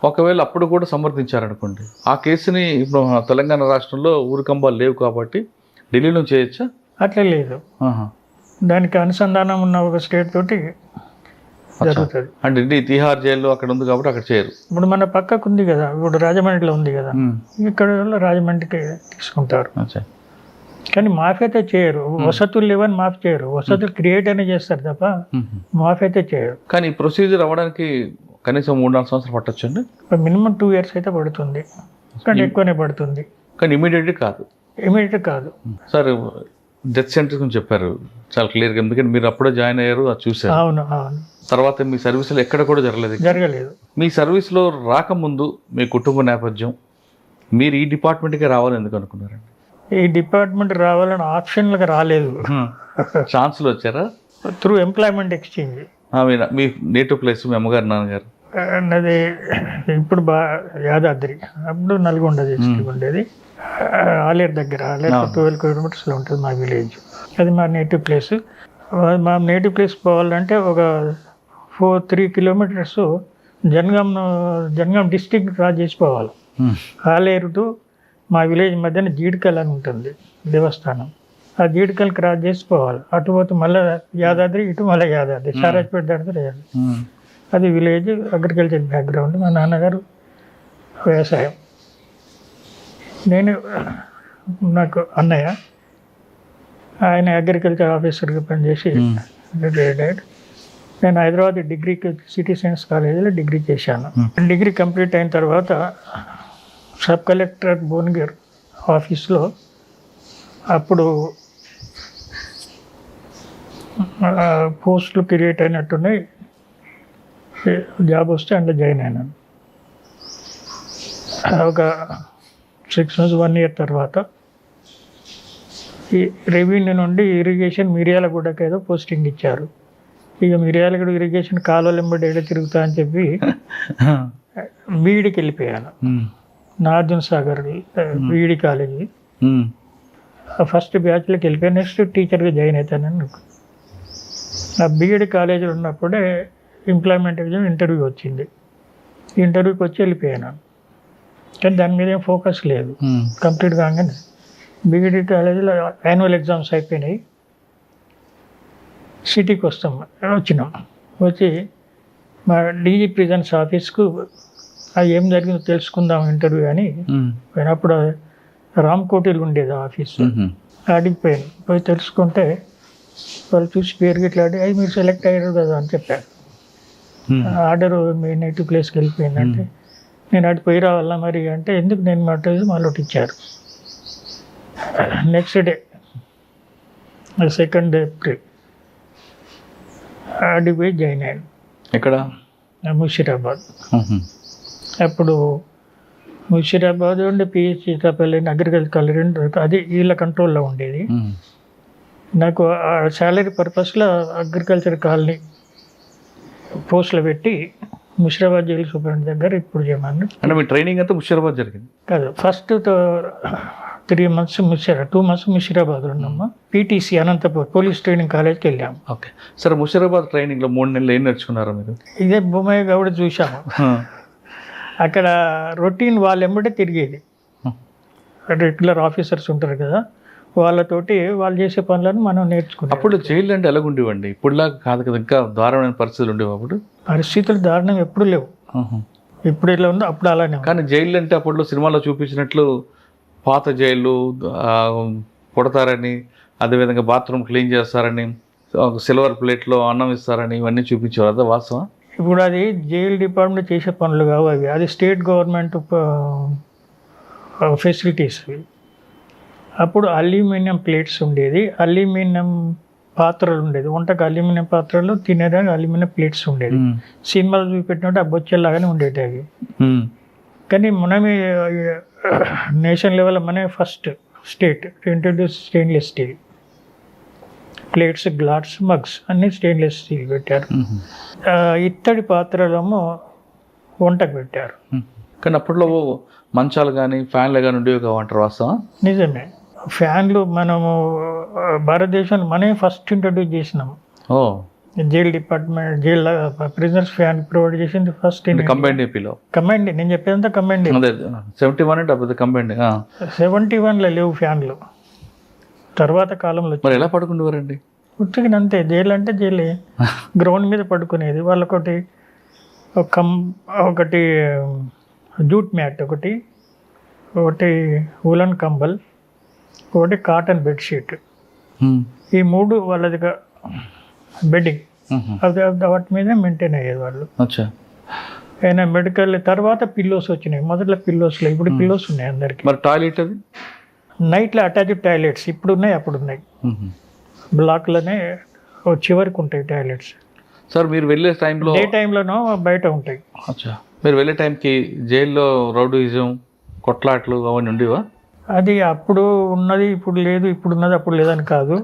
ఒకవేళ అప్పుడు కూడా సమర్థించారనుకోండి, ఆ కేసుని ఇప్పుడు తెలంగాణ రాష్ట్రంలో ఊరికంబాలు లేవు కాబట్టి ఢిల్లీలో చేయొచ్చా? అట్లా లేదు, దానికి అనుసంధానం ఉన్న ఒక స్టేట్ తోటి జరుగుతుంది. అంటే తిహార్ జైల్లో అక్కడ ఉంది కాబట్టి అక్కడ చేయరు. ఇప్పుడు మన పక్కకు ఉంది కదా, ఇప్పుడు రాజమండ్రిలో ఉంది కదా, ఇక్కడ రాజమండ్రికి తీసుకుంటారు. కానీ మాఫీ అయితే చేయరు. వసతులు లేవని మాఫీ చేయరు, వసతులు క్రియేట్ అనే చేస్తారు తప్ప మాఫీ అయితే చేయరు. కానీ ఈ ప్రొసీజర్ అవ్వడానికి కనీసం 3-4 సంవత్సరాలు పట్టొచ్చండి. మినిమం 2 years అయితే పడుతుంది, కానీ ఎక్కువనే పడుతుంది. కానీ ఇమీడియట్ కాదు. సార్ డెత్ సెంటర్స్ గురించి చెప్పారు చాలా క్లియర్గా, ఎందుకంటే మీరు అప్పుడే జాయిన్ అయ్యారు, అది చూసారు. అవును. తర్వాత మీ సర్వీసులో ఎక్కడ కూడా జరగలేదు. మీ సర్వీస్లో రాకముందు మీ కుటుంబ నేపథ్యం, మీరు ఈ డిపార్ట్మెంట్కే రావాలని ఎందుకు అనుకున్నారండి? ఈ డిపార్ట్మెంట్ రావాలని ఆప్షన్లుగా రాలేదు, ఛాన్స్లు వచ్చారా? Through employment exchange. మీ నేటివ్ ప్లేస్ మీ అమ్మగారు నాన్నగారు? అది ఇప్పుడు యాదాద్రి, అప్పుడు నల్గొండ డిస్ట్రిక్ట్ ఉండేది. ఆలేరు దగ్గర, 12 kilometers ఉంటుంది మా విలేజ్. అది మా నేటివ్ ప్లేస్. మా నేటివ్ ప్లేస్ పోవాలంటే ఒక 3 kilometers జనగాం డిస్ట్రిక్ట్ క్రాస్ చేసి పోవాలి. ఆలేరు టు మా విలేజ్ మధ్యన జీడికల్ అని ఉంటుంది దేవస్థానం, ఆ జీడికల్ క్రాస్ చేసి పోవాలి. అటు పోతే మళ్ళీ యాదాద్రి, ఇటు మళ్ళీ యాదాద్రి, సారాజ్పేట దాటితే అది విలేజ్. Agriculture background. మా నాన్నగారు వ్యవసాయం, నాకు అన్నయ్య, ఆయన అగ్రికల్చర్ ఆఫీసర్గా పనిచేసి రిటైర్డ్. నేను హైదరాబాద్ డిగ్రీకి సిటీ సైన్స్ కాలేజీలో డిగ్రీ చేశాను. డిగ్రీ కంప్లీట్ అయిన తర్వాత సబ్ కలెక్టర్ భువనగిరి ఆఫీస్లో అప్పుడు పోస్టులు క్రియేట్ అయినట్టున్నాయి, జాబ్ వస్తే అందులో జాయిన్ అయినాను. ఒక 6 months 1 year తర్వాత ఈ రెవెన్యూ నుండి ఇరిగేషన్ మిర్యాలగూడకి ఏదో పోస్టింగ్ ఇచ్చారు. ఇక మిర్యాలగూడ ఇరిగేషన్ కాలువలు వెంబడి ఏదో తిరుగుతా అని చెప్పి బీఈడికి వెళ్ళిపోయాను. Nagarjuna Sagar BEd college first బ్యాచ్లోకి వెళ్ళిపోయాను. నెక్స్ట్ టీచర్గా జాయిన్ అవుతానని ఆ బీఈడి కాలేజీలో ఉన్నప్పుడే ఎంప్లాయ్మెంట్ ఎగ్జామ్ ఇంటర్వ్యూ వచ్చింది. ఇంటర్వ్యూకి వచ్చి వెళ్ళిపోయాను, కానీ దాని మీద ఏం ఫోకస్ లేదు. కంప్లీట్ కాగానే బీఈడి కాలేజీలో యాన్యువల్ ఎగ్జామ్స్ అయిపోయినాయి. సిటీకి వచ్చినాం. వచ్చి మా డీజీ ప్రిజన్స్ ఆఫీస్కు అది ఏం జరిగిందో తెలుసుకుందాం ఇంటర్వ్యూ అని పోయినప్పుడు రామ్కోటిలో ఉండేది ఆఫీసు. అడిగిపోయాను. పోయి తెలుసుకుంటే వాళ్ళు చూసి పేరు గిట్లా అది మీరు సెలెక్ట్ అయ్యారు కదా అని చెప్పారు. ఆర్డర్ మీ నేటివ్ ప్లేస్కి వెళ్ళిపోయిందంటే నేను అటు పోయి రావాలా మరి అంటే ఎందుకు నేను మాట్లాడి మళ్ళీ ఇచ్చారు. నెక్స్ట్ డే 2 ఏప్రిల్ అడిగి పోయి జాయిన్ అయ్యాను ఎక్కడ? ముషీరాబాద్. అప్పుడు ముషీరాబాద్ ఉండే పిహెచ్ చిత్రపల్లి అగ్రికల్చర్ కాలేజ్ అది వీళ్ళ కంట్రోల్లో ఉండేది. నాకు శాలరీ పర్పస్లో అగ్రికల్చర్ కాలనీ పోస్టులో పెట్టి ముషీరాబాద్ జైలు సూపరింటెండెంట్ దగ్గర ఇప్పుడు చేయమని. అంటే మీ ట్రైనింగ్ అంతా ముషీరాబాద్ జరిగింది కాదు, ఫస్ట్ 3 months 2 months ముషీరాబాద్లో ఉన్నాము. పీటీసీ అనంతపూర్ పోలీస్ ట్రైనింగ్ కాలేజ్కి వెళ్ళాము. ఓకే. సరే, ముషీరాబాద్ ట్రైనింగ్లో 3 నెలలు ఏం నేర్చుకున్నారా మీరు? ఇదే బొమ్మయ్య గౌడ చూసాము. అక్కడ రొటీన్ వాళ్ళు ఎమ్మటే తిరిగేది. రెగ్యులర్ ఆఫీసర్స్ ఉంటారు కదా, వాళ్ళతోటి వాళ్ళు చేసే పనులను మనం నేర్చుకున్నాం. అప్పుడు జైలు అంటే ఎలాగుండేవండి? ఇప్పుడులాగా కాదు కదా, ఇంకా దారుణమైన పరిస్థితులు ఉండేవి అప్పుడు? పరిస్థితులు దారుణం ఎప్పుడు లేవు. ఇప్పుడు ఎలా ఉందో అప్పుడు అలానే. కానీ జైలు అంటే అప్పట్లో సినిమాలో చూపించినట్లు పాత జైళ్ళు కొడతారని, అదేవిధంగా బాత్రూమ్ క్లీన్ చేస్తారని, సిల్వర్ ప్లేట్లో అన్నం ఇస్తారని ఇవన్నీ చూపించేవారు. అదే వాస్తవం? ఇప్పుడు అది జైలు డిపార్ట్మెంట్ చేసే పనులు కావు అవి, అది స్టేట్ గవర్నమెంట్ ఫెసిలిటీస్. అప్పుడు అల్యూమినియం ప్లేట్స్ ఉండేది, అల్యూమినియం పాత్రలు ఉండేది, వంటకు అల్యూమినియం పాత్రలు, తినేదానికి అల్యూమినియం ప్లేట్స్ ఉండేది. సినిమాలు చూపెట్టినట్టు ఆ బొచ్చెల్లాగానే ఉండేవి అవి. కానీ మనమే నేషన్ లెవెల్ మనమే first state introduce stainless steel plates, glass, mugs అన్నీ స్టెయిన్లెస్ స్టీల్ పెట్టారు. ఇత్తడి పాత్రలేమో వంటకు పెట్టారు. కానీ అప్పట్లో మంచాలు కానీ ఫ్యాన్లు కానీ ఉండేవి కావంటారు, వాస్తవం? నిజమే. ఫ్యాన్లు మనము భారతదేశంలో మనమే ఫస్ట్ ఇంట్రడ్యూస్ చేసినాము. ఓ, jail department jail prisoners fan provide చేసింది ఫస్ట్. కంబైండ్ ఏపీలో కంబైండ్, నేను చెప్పేదంతా కంబైండ్. 71 అంటే అప్పుడు కంబైండ్. 71లో లేవు ఫ్యాన్లు, తర్వాత కాలంలో. మరి ఎలా పడుకునేవారండి? ఉట్టిగా అంతే, జైలు అంటే జైలే. గ్రౌండ్ మీద పడుకునేది. వాళ్ళకొకటి ఒకటి జూట్ మ్యాట్, ఒకటి ఉలన్ కంబల్, ఒకటి కాటన్ బెడ్షీట్, ఈ 3 వాళ్ళది బెడ్డింగ్. వాటి మీద మెయింటైన్ అయ్యేది వాళ్ళు. అయినా మెడికల్ తర్వాత పిల్లోస్ వచ్చినాయి. మొదట్లో పిల్లోస్లో, ఇప్పుడు పిల్లోస్ ఉన్నాయి అందరికి. మరి టాయిలెట్ అది నైట్లో అటాచ్డ్ టాయిలెట్స్ ఇప్పుడు ఉన్నాయి, అప్పుడు ఉన్నాయి. బ్లాక్లోనే చివరికి ఉంటాయి టాయిలెట్స్. సార్, మీరు వెళ్ళే టైంలో డే టైంలోనో బయట ఉంటాయి. మీరు వెళ్ళే టైంకి జైల్లో రౌడీయిజం, కొట్లాట్లు అవన్నీ ఉండేవా? అది అప్పుడు ఉన్నది ఇప్పుడు లేదు, ఇప్పుడు ఉన్నది అప్పుడు లేదని కాదు.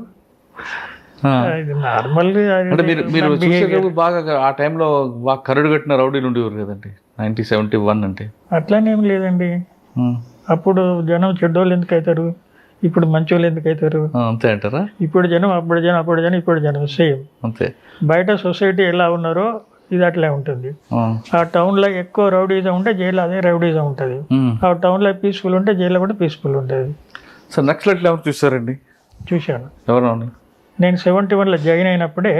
ఇది నార్మల్. అంటే మీరు చూసేటప్పుడు బాగా ఆ టైంలో బాగా కరడు కట్టిన రౌడీలు ఉండేవారు కదండి 1971 అంటే. అట్లానేం లేదండి. అప్పుడు జనం చెడ్డోళ్ళు ఎందుకు అవుతారు, ఇప్పుడు మంచోళ్ళు ఎందుకు అవుతారు? అంతే అంటారా? ఇప్పుడు జనం, అప్పుడు జనం, అప్పుడు జనం, ఇప్పుడు జనం సేమ్. అంతే. బయట సొసైటీ ఎలా ఉన్నారో ఇది అట్లే ఉంటుంది. ఆ టౌన్లో ఎక్కువ రౌడీజం ఉంటే జైల్లో అదే రౌడీజం ఉంటుంది. ఆ టౌన్లో పీస్ఫుల్ ఉంటే జైల్లో కూడా పీస్ఫుల్ ఉంటుంది. సార్, నక్సలైట్లు ఎవరు చూసారండి? చూశాను. ఎవరు? నేను 71లో జాయిన్ అయినప్పుడే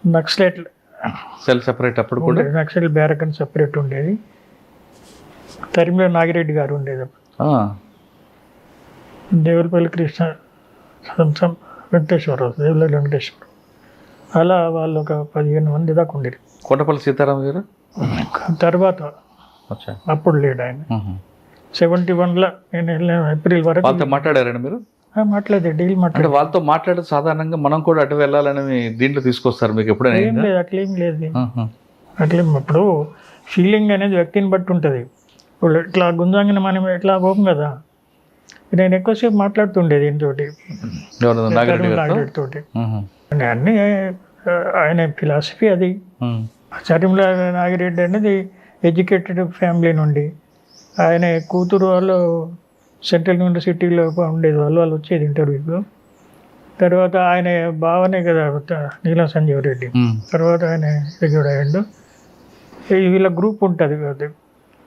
నక్సలైట్ సెల్ సెపరేట్ అప్పుడు కూడా నక్సలైట్ బ్యారక్ అని సెపరేట్ ఉండేది. తరిమిలో నాగిరెడ్డి గారు ఉండేది. దేవులపల్లి కృష్ణ, వెంకటేశ్వరరావు, దేవులపల్లి వెంకటేశ్వరరావు, అలా వాళ్ళు ఒక 15 మంది దాకా ఉండేది. కోటపల్లి సీతారాం గారు తర్వాత అప్పుడు లేడు ఆయన. 71లో నేను వెళ్ళిన ఏప్రిల్ వరకు. వాళ్ళతో మాట్లాడారండి మీరు? మాట్లాడేది, డీల్ మాట్లాడే. వాళ్ళతో మాట్లాడే సాధారణంగా మనం కూడా అటు వెళ్ళాలని దీంట్లో తీసుకొస్తారు మీకు ఎప్పుడైనా? ఏం లేదు, అట్లేం లేదు. అట్లేం. ఇప్పుడు ఫీలింగ్ అనేది వ్యక్తిని బట్టి ఉంటుంది. ఇప్పుడు ఇట్లా గుంజంగిన మనం ఎట్లా పోం కదా. నేను ఎక్కువసేపు మాట్లాడుతుండేది ఇంతోటి, నాగిరెడ్డితోటి. అన్నీ ఆయన ఫిలాసఫీ అది. చరిమల నాగిరెడ్డి అనేది ఎడ్యుకేటెడ్ ఫ్యామిలీ నుండి, ఆయన కూతురు వాళ్ళు సెంట్రల్ యూనివర్సిటీలో ఉండేది, వాళ్ళు వచ్చేది ఇంటర్వ్యూకు. తర్వాత ఆయన బావనే కదా నీలం సంజీవ్ రెడ్డి, తర్వాత ఆయన ఎగ్జిక్యూట్ అయ్యాడు. వీళ్ళ గ్రూప్ ఉంటుంది కదా,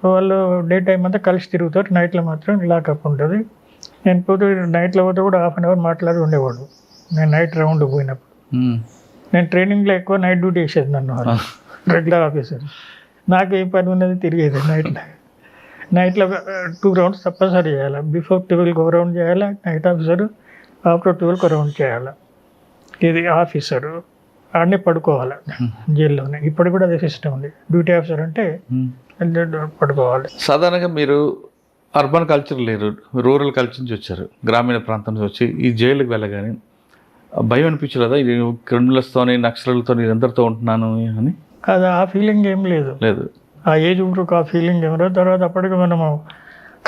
వాళ్ళు డే టైం అంతా కలిసి తిరుగుతారు, నైట్లో మాత్రం లాకప్ ఉంటుంది. నేను పోతే నైట్లో పోతే కూడా 1/2 hour మాట్లాడి ఉండేవాడు. నేను నైట్ రౌండ్ పోయినప్పుడు, నేను ట్రైనింగ్లో ఎక్కువ నైట్ డ్యూటీ వేసేది నన్ను, రెగ్యులర్ ఆఫీసర్. నాకు ఏ పని ఉన్నది తిరిగేది నైట్లో 2 rounds తప్పనిసరి చేయాలి. బిఫోర్ 12 ఒక రౌండ్ చేయాలి నైట్ ఆఫీసరు, ఆఫ్టర్ 12 ఒక రౌండ్ చేయాలి. ఇది ఆఫీసరు. ఆడనే పడుకోవాలి జైల్లోనే. ఇప్పుడు కూడా అదే సిస్టమ్ ఉంది. డ్యూటీ ఆఫీసర్ అంటే పడుకోవాలి. సాధారణంగా మీరు అర్బన్ కల్చర్ లేరు, రూరల్ కల్చర్ నుంచి వచ్చారు, గ్రామీణ ప్రాంతం నుంచి వచ్చి ఈ జైలుకి వెళ్ళగానే భయం అనిపించలేదా? ఇది క్రిమినల్స్తోని నక్సలతో అందరితో ఉంటున్నాను అని? అది ఆ ఫీలింగ్ ఏం లేదు. లేదు, ఆ ఏజ్ గ్రూప్ ఆ ఫీలింగ్ ఏం లేదు. తర్వాత అప్పటికి మనము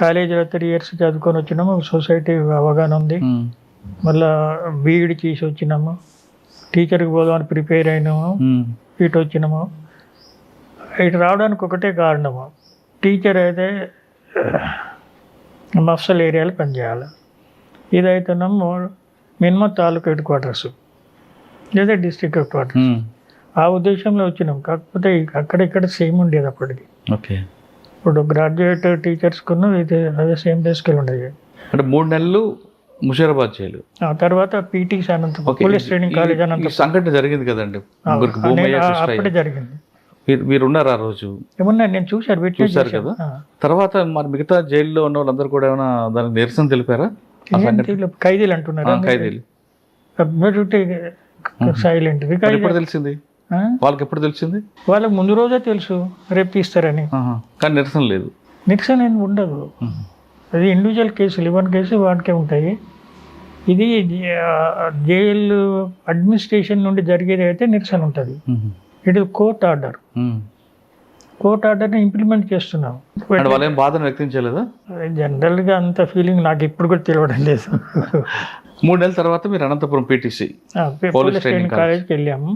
కాలేజీలో 3 years చదువుకొని వచ్చినాము, సొసైటీ అవగాహన ఉంది. మళ్ళా బీఈడి చేసి వచ్చినాము, టీచర్కి పోదామని ప్రిపేర్ అయినాము, ఇటు వచ్చినాము. ఇటు రావడానికి ఒకటే కారణము, టీచర్ అయితే మఫ్సల్ ఏరియాలో పనిచేయాలి. ఇదైతేనేమో మినిమం తాలూకా హెడ్ క్వార్టర్స్ లేదా డిస్ట్రిక్ట్ హెడ్ క్వార్టర్స్. ఆ ఉద్దేశంలో వచ్చినాం. కాకపోతే అక్కడిక్కడ సేమ్ ఉండేది అప్పటికి. ఓకే. ఇప్పుడు గ్రాడ్యుయేట్ టీచర్స్కును ఇది అదే సేమ్ డేస్కి ఉండేది. అంటే 3 నెలలు ముషీరాబాద్ జైలు, ఆ తర్వాత PTC Anantapur police training college Anantapur సంఘటన జరిగింది కదండి. ముగ్గురికి భూమయ్య, కృష్ణయ్య. అప్పుడే జరిగింది. మీరు ఉన్నారు ఆ రోజు? ఏమన్నా నేను చూశాను, చూశారు కదా. తర్వాత మరి మిగతా జైల్లో ఉన్న వాళ్ళందరూ కూడా ఏమైనా దానికి నిరసన తెలిపారా? ఖైదీలు అంటున్నారు, ఖైదీలు సైలెంట్. ఎప్పుడు తెలిసింది వాళ్ళకి? ఎప్పుడు తెలిసింది? వాళ్ళకి ముందు రోజే తెలుసు రేపు తీస్తారని, కానీ నిరసన లేదు. నిరసన ఏమి ఉండదు. అది ఇండివిజువల్ కేసులు, 11 కేసులు వాటికే ఉంటాయి. ఇది జైలు అడ్మినిస్ట్రేషన్ నుండి జరిగేది అయితే నిరసన ఉంటుంది. It court order. కోర్ట్ ఆర్డర్ని ఇంప్లిమెంట్ చేస్తున్నాం. వాళ్ళు ఏం బాధను వ్యక్తం చేయలేదా? జనరల్గా అంత ఫీలింగ్ నాకు ఇప్పుడు కూడా తెలియడం లేదు. 3 నెలల తర్వాత మీరు అనంతపురం పీటీసీ పోలీస్ ట్రైనింగ్ కాలేజ్కి వెళ్ళాము.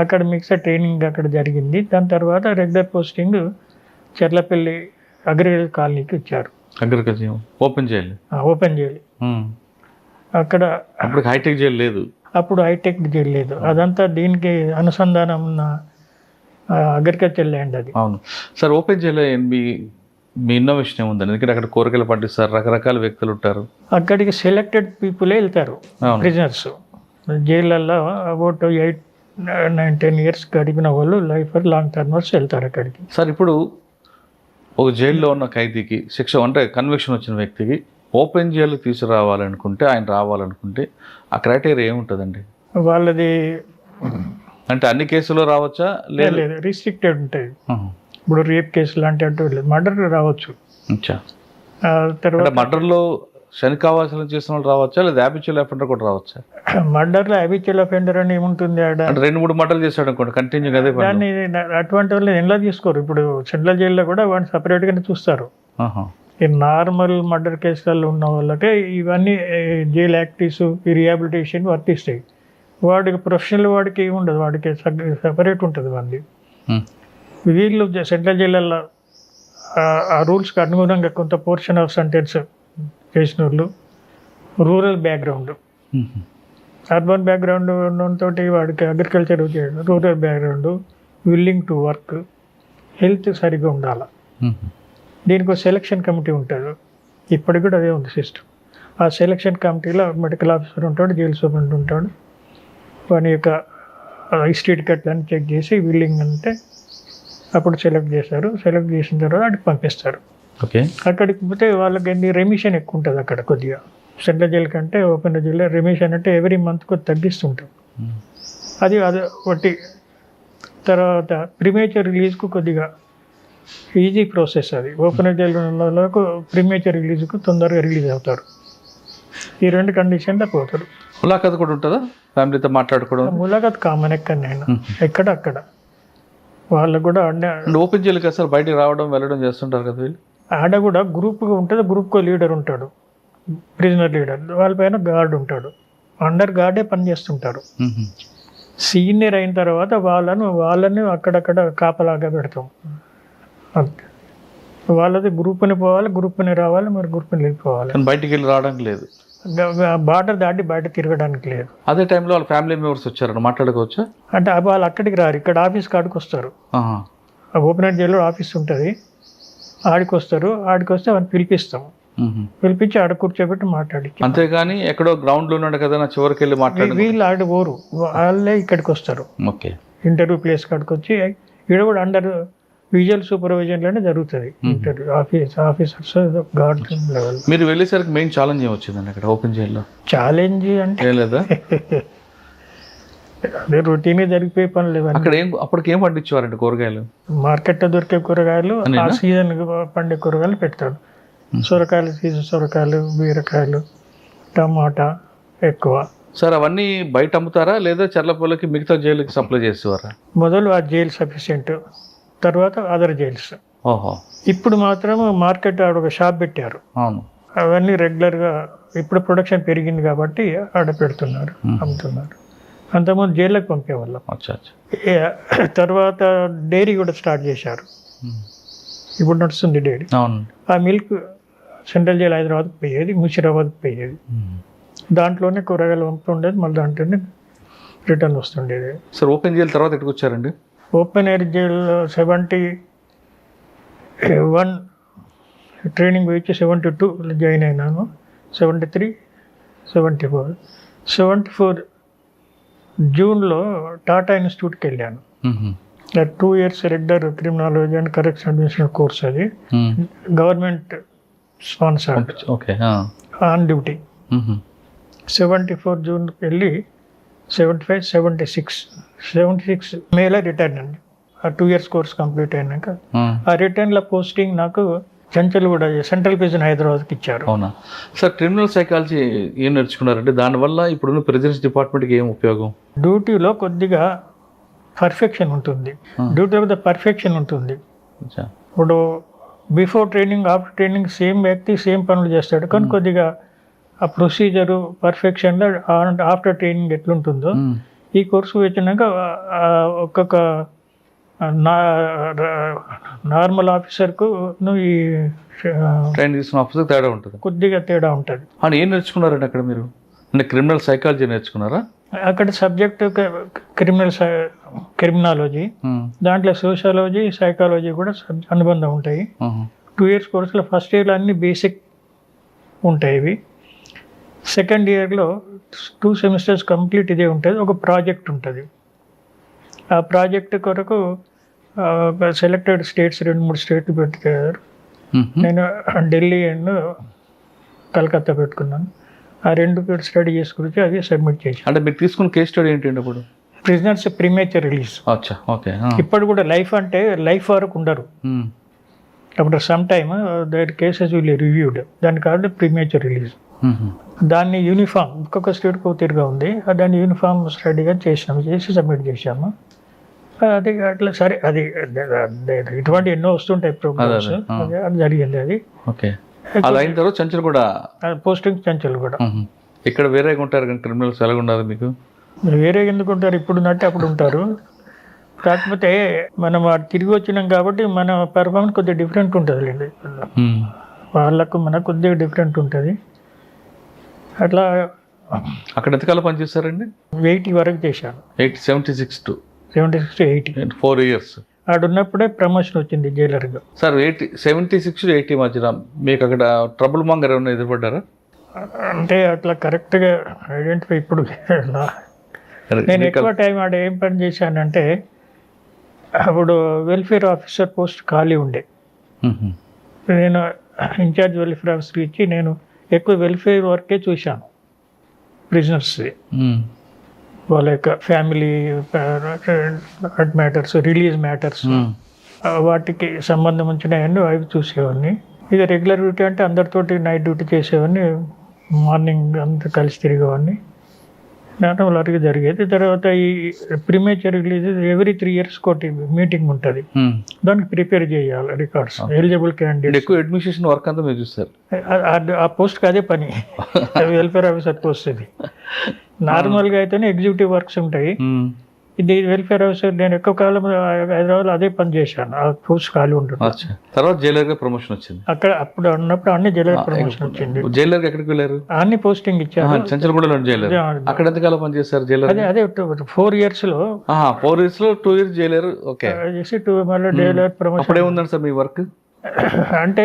అక్కడ మిక్సర్ ట్రైనింగ్ అక్కడ జరిగింది. దాని తర్వాత రెగ్యులర్ పోస్టింగ్ చెర్లపల్లి అగ్రికల్చర్ కాలనీకి ఇచ్చారు. Agriculture open jail. Open jail అక్కడ. అప్పుడు హైటెక్ జైలు లేదు. అప్పుడు హైటెక్ జైలు లేదు. అదంతా దీనికి అనుసంధానం ఉన్న అగ్రికల్చర్ ల్యాండ్ అది. అవును సార్. ఓపెన్ జైలు మీ ఇన్నోవేషన్ ఏముందండి? ఎందుకంటే అక్కడ కూరగాయలు పండిస్తారు, రకరకాల వ్యక్తులు ఉంటారు. అక్కడికి సెలెక్టెడ్ పీపులే వెళ్తారు, ప్రిజనర్స్. జైళ్ళల్లో అబౌట్ 8-9-10 years గడిపిన వాళ్ళు లైఫ్ లాంగ్ టర్మర్స్ వెళ్తారు అక్కడికి. సార్ ఇప్పుడు ఒక జైల్లో ఉన్న ఖైదీకి శిక్ష అంటే కన్విక్షన్ వచ్చిన వ్యక్తికి ఓపెన్ జైలు తీసుకురావాలనుకుంటే, ఆయన రావాలనుకుంటే ఆ క్రైటీరియా ఏముంటుందండి? వాళ్ళది అంటే అన్ని కేసులో రావచ్చా? లేదు, రిస్ట్రిక్టెడ్ ఉంటాయి. ఇప్పుడు రేప్ కేసు లాంటి అంటూ లేదు, మర్డర్ రావచ్చు. తర్వాత మర్డర్లో శని కావాల్సిన చేసిన వాళ్ళు రావచ్చా, లేదా హ్యాబిచువల్ అఫెండర్ కూడా రావచ్చా? మర్డర్లో హ్యాబిచువల్ అఫెండర్ అని ఏముంటుంది? 2-3 మర్డర్లు చేశాడు అనుకోండి కంటిన్యూ కదా. దాన్ని అటువంటి వాళ్ళు ఎలా తీసుకోరు. ఇప్పుడు సెంట్రల్ జైల్లో కూడా వాడిని సపరేట్గానే చూస్తారు. ఈ నార్మల్ మర్డర్ కేసులలో ఉన్న వాళ్ళకే ఇవన్నీ జైల్ యాక్టివ్స్, ఈ రిహాబిలిటేషన్ వర్తిస్తాయి. వాడికి ప్రొఫెషనల్ వాడికి ఉండదు, వాడికి సపరేట్ ఉంటుంది వాడికి. వీళ్ళు సెంట్రల్ జైళ్ళల్లో ఆ రూల్స్కి అనుగుణంగా కొంత పోర్షన్ ఆఫ్ సెంటెన్స్ చేసిన వాళ్ళు రూరల్ బ్యాక్గ్రౌండ్, అర్బన్ బ్యాక్గ్రౌండ్ తోటి వాడికి అగ్రికల్చర్ చేయడం, rural background, willing to work, health సరిగ్గా ఉండాలి. దీనికి ఒక సెలక్షన్ కమిటీ ఉంటుంది. ఇప్పటికి కూడా అదే ఉంది సిస్టమ్. ఆ సెలక్షన్ కమిటీలో మెడికల్ ఆఫీసర్ ఉంటాడు, జైలు సూపరింటెండెంట్ ఉంటాడు. వాని యొక్క హిస్టరీ కట్లని చెక్ చేసి విల్లింగ్ అంటే అప్పుడు సెలెక్ట్ చేస్తారు. సెలెక్ట్ చేసిన తర్వాత అక్కడికి పంపిస్తారు. ఓకే. అక్కడికి పోతే వాళ్ళకి రెమిషన్ ఎక్కువ ఉంటుంది అక్కడ కొద్దిగా. సెంట్రల్ జైలు కంటే ఓపెన్ జైల్లో రెమిషన్ అంటే ఎవ్రీ మంత్ కొద్ది తగ్గిస్తుంటాం. అది ఒకటి. తర్వాత ప్రీమేచర్ రిలీజ్కు కొద్దిగా ఈజీ ప్రాసెస్ అది. ఓపెన్ జైలుకు ప్రీమేచర్ రిలీజ్కు తొందరగా రిలీజ్ అవుతారు. ఈ 2 కండిషన్లో పోతారు. ములాఖత్ కూడా ఉంటుందా? ఫ్యామిలీతో మాట్లాడుకోవడం? ములాఖత్ కామన్ ఎక్కడ అక్కడ వాళ్ళు కూడా ఓపెన్ జైలుకి అసలు బయటికి రావడం వెళ్ళడం చేస్తుంటారు కదా వీళ్ళు. ఆడ కూడా గ్రూప్గా ఉంటుంది. గ్రూప్కో లీడర్ ఉంటాడు, ప్రిజనర్ లీడర్. వాళ్ళపైన గార్డ్ ఉంటాడు. అండర్ గార్డే పనిచేస్తుంటారు. సీనియర్ అయిన తర్వాత వాళ్ళని అక్కడక్కడ కాపలాగా పెడతాం. వాళ్ళది గ్రూప్ని పోవాలి, గ్రూప్ని రావాలి, మరి గ్రూప్ని వెళ్ళిపోవాలి. బయటికి వెళ్ళి రావడానికి లేదు, బార్డర్ దాటి బయట తిరగడానికి లేదు. అదే టైంలో వాళ్ళ ఫ్యామిలీ మెంబర్స్ వచ్చారని మాట్లాడుకోవచ్చా? అంటే వాళ్ళు అక్కడికి రారు, ఇక్కడ ఆఫీస్ కాడికి వస్తారు. ఓపెన్ జైల్లో ఆఫీస్ ఉంటుంది, ఆడికి వస్తారు. ఆడికి వస్తే వాళ్ళని పిలిపిస్తాము. పిలిపించి ఆడ కూర్చోబెట్టి మాట్లాడి. అంతేగాని ఎక్కడో గ్రౌండ్ లో ఉన్నాడు కదా చివరికి వెళ్ళి మాట్లాడి వీళ్ళు ఆడ పోరు, వాళ్ళే ఇక్కడికి వస్తారు. ఓకే. ఇంటర్వ్యూ ప్లేస్ కాడికి వచ్చి ఇక్కడ కూడా అండర్ విజువల్ సూపర్విజన్లోనే జరుగుతుంది ఇంటర్వ్యూ. Officers gourd level. మీరు వెళ్ళేసరికి మెయిన్ ఛాలెంజ్ ఏం వచ్చిందండి అక్కడ ఓపెన్ జైల్లో? ఛాలెంజ్ అంటే లేదా అదే రొటీన్గా జరిగిపోయే పనులు ఇవన్నీ. అక్కడ అప్పటికి ఏం పండించేవారండి కూరగాయలు? మార్కెట్లో దొరికే కూరగాయలు, ఆ అదేనా? సీజన్ పండే కూరగాయలు పెడతాడు. సొరకాయలు సీజన్ సొరకాయలు, బీరకాయలు, టమాటా ఎక్కువ. సార్ అవన్నీ బయట అమ్ముతారా లేదా చర్లపల్లికి మిగతా జైలుకి సప్లై చేసేవారా? మొదలు ఆ జైలు సఫిషియెంట్, తర్వాత అదర్ జైల్స్. ఓహో, ఇప్పుడు మాత్రం మార్కెట్ ఆడ ఒక షాప్ పెట్టారు. అవును. అవన్నీ రెగ్యులర్గా ఇప్పుడు ప్రొడక్షన్ పెరిగింది కాబట్టి ఆడ పెడుతున్నారు, అమ్ముతున్నారు. అంతకుముందు జైల్లోకి పంపేవాళ్ళం. అచ్చా అచ్చా. తర్వాత డైరీ కూడా స్టార్ట్ చేశారు. ఇప్పుడు నడుస్తుంది డైరీ. అవును. ఆ మిల్క్ సెంట్రల్ జైలు హైదరాబాద్కి పోయేది, ముషిరాబాద్కి పోయేది. దాంట్లోనే కూరగాయలు పంపుతుండేది, మళ్ళీ దాంట్లోనే రిటర్న్ వస్తుండేది. సార్ ఓపెన్ జైలు తర్వాత ఎక్కడికి వచ్చారండి? ఓపెన్ ఎయిర్ జైల్లో 71 ట్రైనింగ్ వచ్చి 72 జాయిన్ అయినాను. 73, 74 జూన్లో టాటా ఇన్స్టిట్యూట్కి వెళ్ళాను. 2 years regular criminology and correction administration course. అది government sponsored, okay, on duty. 74 జూన్కి వెళ్ళి 75, 76 మేలో రిటర్న్ అండి. ఆ 2 years కోర్స్ కంప్లీట్ అయినాక ఆ రిటర్న్ల పోస్టింగ్ నాకు చంచల్గూడ సెంట్రల్ ప్రిజన్ హైదరాబాద్కి ఇచ్చారు. అవునా సార్? క్రిమినల్ సైకాలజీ ఏం నేర్చుకున్నారంటే దానివల్ల ఇప్పుడున్న ప్రిజన్స్ డిపార్ట్మెంట్కి ఏం ఉపయోగం? డ్యూటీలో కొద్దిగా పర్ఫెక్షన్ ఉంటుంది, డ్యూటీలో పర్ఫెక్షన్ ఉంటుంది. ఇప్పుడు before training, after training same వ్యక్తి సేమ్ పనులు చేస్తాడు, కానీ కొద్దిగా ఆ ప్రొసీజరు పర్ఫెక్షన్లో ఆఫ్టర్ ట్రైనింగ్ ఎట్లుంటుందో ఈ కోర్సు వచ్చినాక ఒక్కొక్క నార్మల్ ఆఫీసర్కు ఈ ట్రైన్ తీసుకున్న ఆఫీసర్ తేడా ఉంటుంది, కొద్దిగా తేడా ఉంటుంది. అని ఏం నేర్చుకున్నారండి అక్కడ మీరు? అంటే క్రిమినల్ సైకాలజీ నేర్చుకున్నారా? అక్కడ సబ్జెక్ట్ క్రిమినాలజీ, దాంట్లో సోషాలజీ, సైకాలజీ కూడా అనుబంధం ఉంటాయి. 2 years కోర్సులో ఫస్ట్ ఇయర్లో అన్ని బేసిక్ ఉంటాయి. ఇవి సెకండ్ ఇయర్లో 2 semesters కంప్లీట్ ఇదే ఉంటుంది. ఒక ప్రాజెక్ట్ ఉంటుంది. ఆ ప్రాజెక్ట్ కొరకు సెలెక్టెడ్ స్టేట్స్ 2-3 స్టేట్లు పెట్టుకారు. నేను ఢిల్లీ అండ్ కలకత్తా పెట్టుకున్నాను. ఆ 2 స్టడీ చేసుకుని అది సబ్మిట్ చేశాను. అంటే మీరు తీసుకున్న కేస్ స్టడీ ఏంటండి అప్పుడు? Prisoners premature release. అచ్చా, ఓకే. ఇప్పుడు కూడా లైఫ్ అంటే లైఫ్ వరకు ఉండరు. అప్పుడు some time their cases will reviewed, దాని కాదు ప్రీమేచర్ రిలీజ్. దాన్ని యూనిఫామ్ ఒక్కొక్క స్టేట్కి తిరిగా ఉంది, దాన్ని యూనిఫామ్ స్టడీగా చేసి సబ్మిట్ చేశాము. అది అట్లా సరే, అది ఇటువంటి ఎన్నో వస్తుంటాయి ప్రోగ్రామ్స్, అది జరిగింది. అది ఓకే. అది అయిన తర్వాత చంచల్ కూడా పోస్టింగ్ చంచల్ కూడా. ఇక్కడ వేరేగా ఉంటారు కానీ క్రిమినల్స్ ఎలాగ ఉన్నారు మీకు? వేరే ఎందుకు ఉంటారు, ఇప్పుడు ఉన్నట్టు అప్పుడు ఉంటారు. కాకపోతే మనం తిరిగి వచ్చినాం కాబట్టి మన పెర్ఫార్మెన్స్ కొద్దిగా డిఫరెంట్ ఉంటుంది లేండి. వాళ్ళకు మనకు కొద్దిగా డిఫరెంట్ ఉంటుంది. అట్లా అక్కడ ఎంతకాలం పనిచేస్తారండి? 80 వరకు చేశాను. 76 to 80 4 years. ఆడున్నప్పుడే ప్రమోషన్ వచ్చింది జైలర్గా. సార్ 76 to 80 మధ్యన మీకు అక్కడ ట్రబుల్ మాంగర్ ఏమైనా ఎదురుపడ్డారా? అంటే అట్లా కరెక్ట్గా ఐడెంటిఫై ఇప్పుడు నేను ఎక్కువ టైం ఆడ ఏం పని చేశానంటే, అప్పుడు వెల్ఫేర్ ఆఫీసర్ పోస్ట్ ఖాళీ ఉండే. నేను ఇన్ఛార్జ్ వెల్ఫేర్ ఆఫీసర్ ఇచ్చి నేను ఎక్కువ వెల్ఫేర్ వర్కే చూశాను. ప్రిజనర్స్ వాళ్ళ యొక్క ఫ్యామిలీ మ్యాటర్స్, రిలీజ్ మ్యాటర్స్, వాటికి సంబంధం వచ్చినాయని అవి చూసేవాడిని. ఇక రెగ్యులర్ డ్యూటీ అంటే అందరితోటి నైట్ డ్యూటీ చేసేవాడిని, మార్నింగ్ అంతా కలిసి తిరిగేవాడిని. నార్మల్ వరకు జరిగేది. తర్వాత ఈ ప్రీమేచర్ రిలీజ్ every 3 years కోటి మీటింగ్ ఉంటుంది, దానికి ప్రిపేర్ చేయాలి రికార్డ్స్, ఎలిజిబుల్ క్యాండిడేట్. ఎక్కువ అడ్మినిస్ట్రేషన్ వర్క్ అంతా మీరు చూస్తారు. ఆ పోస్ట్కి అదే పని, వెల్ఫేర్ ఆఫీసర్ పోస్ట్. అది నార్మల్గా అయితేనే ఎగ్జిక్యూటివ్ వర్క్స్ ఉంటాయి. ఇది వెల్ఫేర్ ఆఫీసర్. నేను ఎక్కువ కాలం హైదరాబాద్లో అదే పని చేశాను. ఆ పోస్ట్ ఖాళీ ఉంటుంది. తర్వాత జైలర్గా ప్రమోషన్ వచ్చింది. అక్కడ అప్పుడు ఉన్నప్పుడు అన్ని జైలర్ ప్రమోషన్ వచ్చింది. జైలర్గా ఎక్కడికి వెళ్ళారు? అన్ని పోస్టింగ్ ఇచ్చారు. చంచల్గూడలో జైలర్. అక్కడ ఎంతకాలం పనిచేస్తారు జైలర్? అదే 4 years లో 4 years లో 2 years జైలర్. ఓకే. చేసి మళ్ళీ జైలర్ ప్రమోషన్. అప్పుడే ఉందండి సార్ మీ వర్క్? అంటే